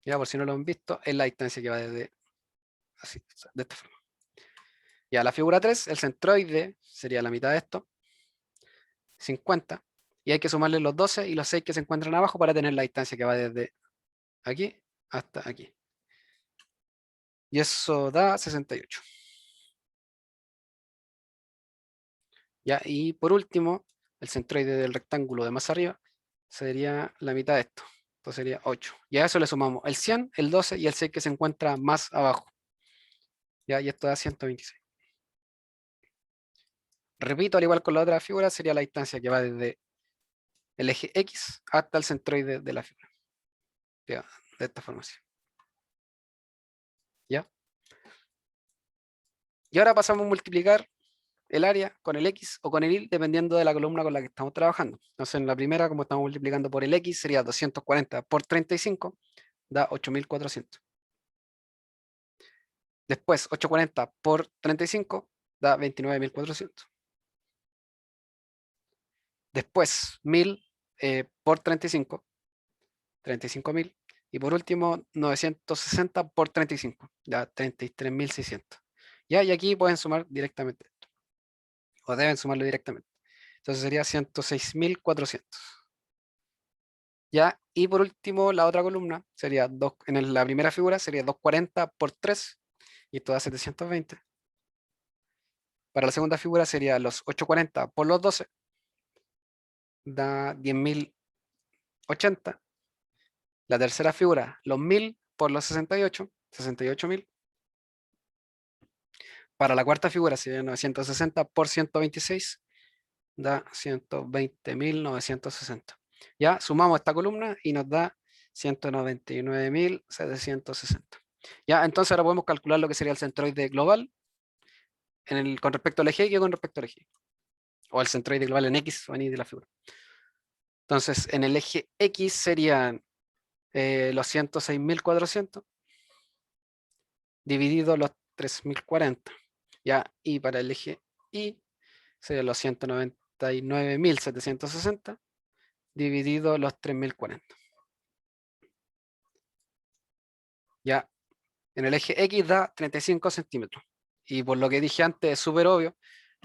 Ya por si no lo han visto, es la distancia que va desde así, de esta forma. Ya la figura 3, el centroide sería la mitad de esto, 50. Y hay que sumarle los 12 y los 6 que se encuentran abajo para tener la distancia que va desde aquí hasta aquí. Y eso da 68. ¿Ya? Y por último, el centroide del rectángulo de más arriba sería la mitad de esto. Entonces sería 8. Y a eso le sumamos el 100, el 12 y el 6 que se encuentra más abajo. ¿Ya? Y esto da 126. Repito, al igual con la otra figura, sería la distancia que va desde el eje X hasta el centroide de la figura. ¿Ya? De esta forma así. ¿Ya? Y ahora pasamos a multiplicar el área con el X o con el Y, dependiendo de la columna con la que estamos trabajando. Entonces, en la primera, como estamos multiplicando por el X, sería 240 por 35, da 8400. Después, 840 por 35, da 29400. Después, 1000 por 35, 35000. Y por último, 960 por 35, da 33600. Ya, y aquí pueden sumar directamente, o deben sumarlo directamente. Entonces sería 106.400. ¿Ya? Y por último, la otra columna sería, la primera figura sería 240 por 3, y esto da 720. Para la segunda figura sería los 840 por los 12, da 10.080. La tercera figura, los 1000 por los 68, 68.000. Para la cuarta figura sería 960 por 126, da 120.960. Ya sumamos esta columna y nos da 199.760. Ya, entonces ahora podemos calcular lo que sería el centroide global con respecto al eje y con respecto al eje. O el centroide global en X o en Y de la figura. Entonces, en el eje X serían los 106.400. dividido los 3040. Ya, y para el eje Y sería los 199.760 dividido los 3040. Ya, en el eje X da 35 centímetros. Y por lo que dije antes es súper obvio,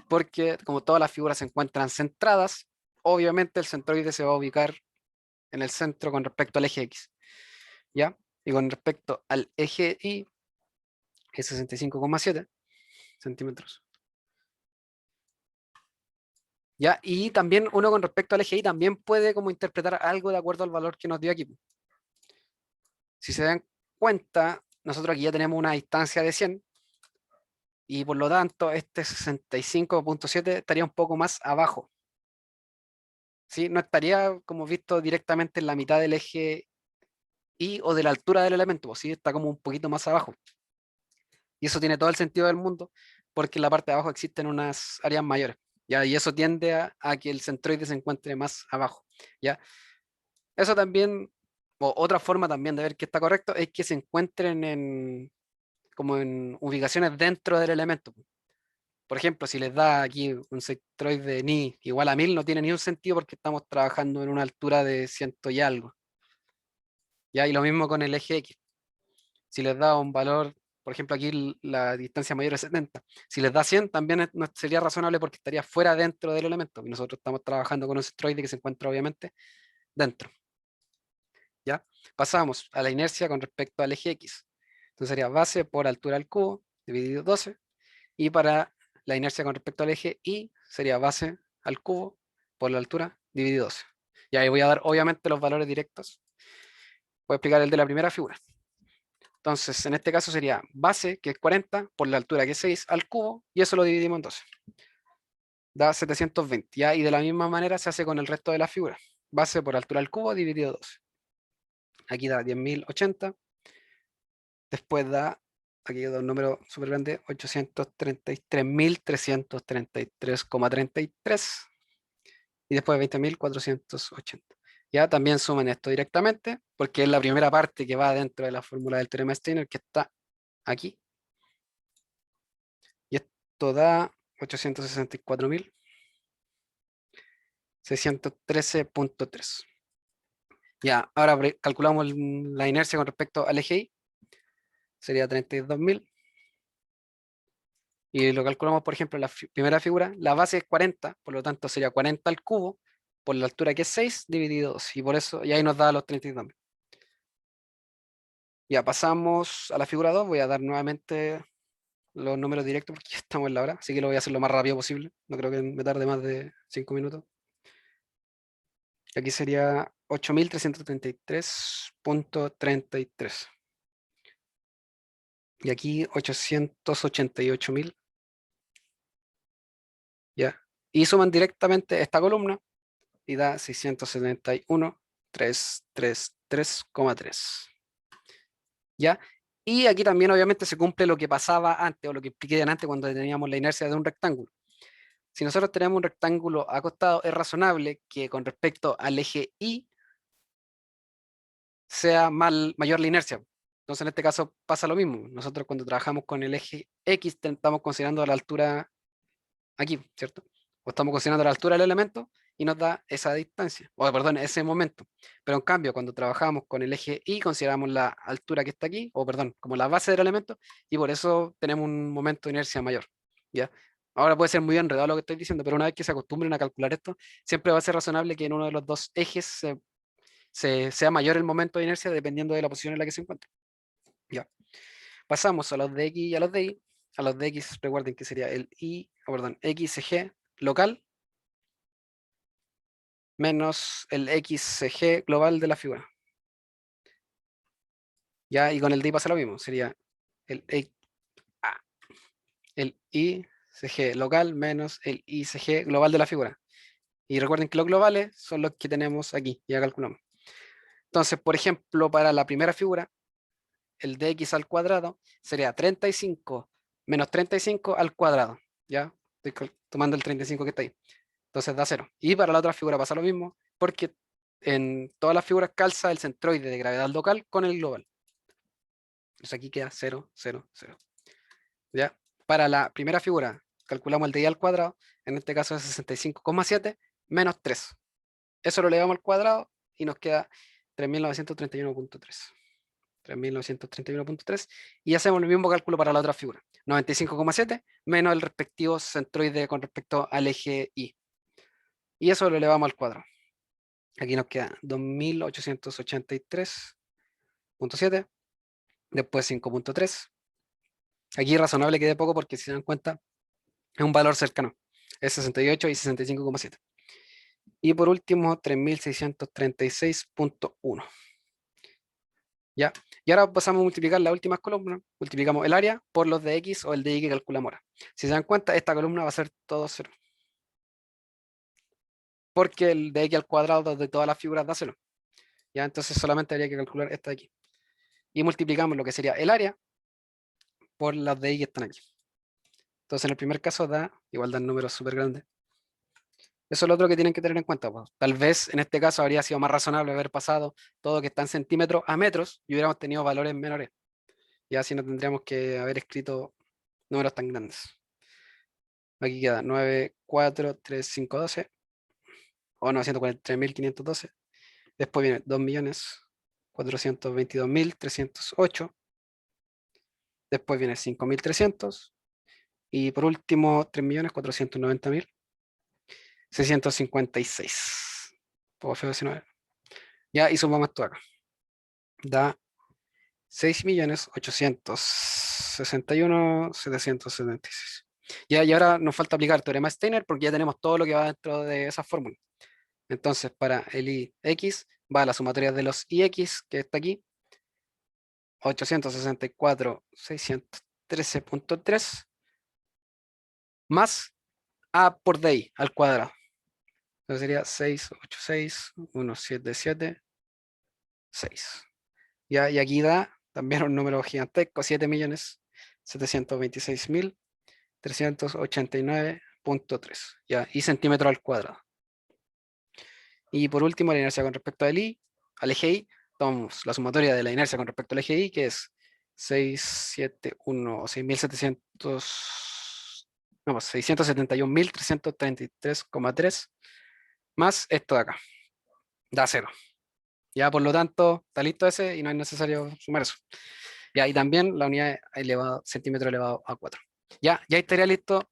porque como todas las figuras se encuentran centradas, obviamente el centroide se va a ubicar en el centro con respecto al eje X. ¿Ya? Y con respecto al eje Y, es 65,7 centímetros. ¿Ya? Y también uno con respecto al eje Y también puede como interpretar algo de acuerdo al valor que nos dio aquí. Si se dan cuenta, nosotros aquí ya tenemos una distancia de 100 y por lo tanto este 65,7 estaría un poco más abajo. ¿Sí? No estaría como visto directamente en la mitad del eje Y o de la altura del elemento, pues sí, está como un poquito más abajo. Y eso tiene todo el sentido del mundo porque en la parte de abajo existen unas áreas mayores. ¿Ya? Y eso tiende a que el centroide se encuentre más abajo. ¿Ya? Eso también, o otra forma también de ver que está correcto, es que se encuentren como en ubicaciones dentro del elemento. Por ejemplo, si les da aquí un centroide ni igual a 1000, no tiene ni un sentido porque estamos trabajando en una altura de 100 y algo. ¿Ya? Y lo mismo con el eje X. Si les da un valor, por ejemplo, aquí la distancia mayor es 70. Si les da 100, también no sería razonable porque estaría fuera dentro del elemento. Y nosotros estamos trabajando con un centroide que se encuentra obviamente dentro. ¿Ya? Pasamos a la inercia con respecto al eje X. Entonces sería base por altura al cubo dividido 12. Y para la inercia con respecto al eje Y sería base al cubo por la altura dividido 12. Y ahí voy a dar obviamente los valores directos. Voy a explicar el de la primera figura. Entonces, en este caso sería base, que es 40, por la altura que es 6, al cubo, y eso lo dividimos en 12. Da 720, ¿ya? Y de la misma manera se hace con el resto de las figuras. Base por altura al cubo dividido 12. Aquí da 10.080. Después da, aquí da un número súper grande, 833.333,33. Y después 20.480. Ya también suman esto directamente, porque es la primera parte que va dentro de la fórmula del teorema de Steiner, que está aquí. Y esto da 864.613,3. Ya, ahora calculamos la inercia con respecto al eje Y. Sería 32.000. Y lo calculamos, por ejemplo, en la primera figura. La base es 40, por lo tanto sería 40 al cubo, por la altura que es 6, dividido 2. Y por eso, y ahí nos da los 32.000. Ya pasamos a la figura 2. Voy a dar nuevamente los números directos porque ya estamos en la hora. Así que lo voy a hacer lo más rápido posible. No creo que me tarde más de 5 minutos. Aquí sería 8.333,33. Y aquí 888.000. Ya. Y suman directamente esta columna y da 671.333,3. ¿Ya? Y aquí también obviamente se cumple lo que pasaba antes o lo que expliqué antes cuando teníamos la inercia de un rectángulo. Si nosotros tenemos un rectángulo acostado, es razonable que con respecto al eje Y sea mayor la inercia. Entonces en este caso pasa lo mismo. Nosotros cuando trabajamos con el eje X estamos considerando la altura aquí, ¿cierto? O estamos considerando la altura del elemento y nos da esa distancia, o perdón, ese momento. Pero en cambio, cuando trabajamos con el eje Y, consideramos la altura que está aquí, o perdón, como la base del elemento, y por eso tenemos un momento de inercia mayor, ¿ya? Ahora puede ser muy enredado lo que estoy diciendo, pero una vez que se acostumbren a calcular esto, siempre va a ser razonable que en uno de los dos ejes sea mayor el momento de inercia dependiendo de la posición en la que se encuentre. ¿Ya? Pasamos a los de X y a los de Y. A los de X, recuerden que sería el perdón, XG local menos el XG global de la figura. ¿Ya? Y con el de Y pasa lo mismo. Sería el, el ICG local menos el ICG global de la figura. Y recuerden que los globales son los que tenemos aquí. Ya calculamos. Entonces, por ejemplo, para la primera figura, el de X al cuadrado sería 35 menos 35 al cuadrado. ¿Ya? Estoy tomando el 35 que está ahí. Entonces da 0. Y para la otra figura pasa lo mismo, porque en todas las figuras calza el centroide de gravedad local con el global. Entonces aquí queda 0, 0, 0. ¿Ya? Para la primera figura, calculamos el de i al cuadrado, en este caso es 65,7 menos 3. Eso lo elevamos al cuadrado y nos queda 3931,3. 3931,3 y hacemos el mismo cálculo para la otra figura. 95,7 menos el respectivo centroide con respecto al eje Y. Y eso lo elevamos al cuadrado. Aquí nos queda 2883,7, después 5,3. Aquí es razonable que dé poco porque si se dan cuenta es un valor cercano. Es 68 y 65,7. Y por último 3636,1. ¿Ya? Y ahora pasamos a multiplicar las últimas columnas. Multiplicamos el área por los de X o el de Y que calculamos ahora. Si se dan cuenta, esta columna va a ser todo 0. Porque el de X al cuadrado de todas las figuras da 0. ¿Ya? Entonces solamente habría que calcular esta de aquí. Y multiplicamos lo que sería el área por las de Y que están aquí. Entonces en el primer caso da, igual dan números súper grandes. Eso es lo otro que tienen que tener en cuenta, pues. Tal vez en este caso habría sido más razonable haber pasado todo que está en centímetros a metros y hubiéramos tenido valores menores. Y así no tendríamos que haber escrito números tan grandes. Aquí queda 943,512 o 943,512. Después viene 2.422.308. Después viene 5.300. Y por último 3.490.656. Poco feo ese 9. Ya, y sumamos esto acá. Da 6.861.776. Ya, y ahora nos falta aplicar teorema Steiner porque ya tenemos todo lo que va dentro de esa fórmula. Entonces, para el IX va a la sumatoria de los IX, que está aquí, 864.613,3 más A por DI al cuadrado. Entonces sería 686.177,6. Ya, y aquí da también un número gigantesco, 7.726.389,3. Ya, y centímetro al cuadrado. Y por último, la inercia con respecto al eje Y, tomamos la sumatoria de la inercia con respecto al eje Y, que es 671 o 6.700, no, 671.333,3 más esto de acá, da 0. Ya, por lo tanto, está listo ese y no es necesario sumar eso. Ya, y también la unidad elevado, centímetro elevado a 4. Ya estaría listo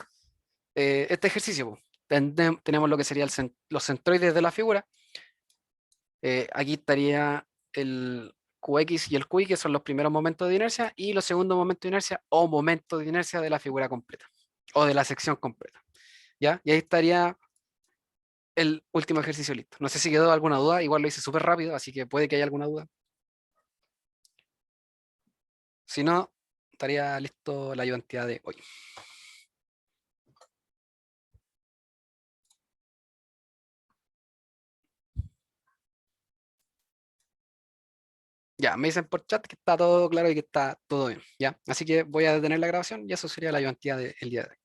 este ejercicio, po. Tenemos lo que serían los centroides de la figura. Aquí estaría el QX y el QY, que son los primeros momentos de inercia, y los segundos momentos de inercia o momentos de inercia de la figura completa, o de la sección completa. ¿Ya? Y ahí estaría el último ejercicio listo. No sé si quedó alguna duda, igual lo hice súper rápido, así que puede que haya alguna duda. Si no, estaría listo la ayudantía de hoy. Ya, me dicen por chat que está todo claro y que está todo bien. ¿Ya? Así que voy a detener la grabación y eso sería la ayudantía del día de hoy.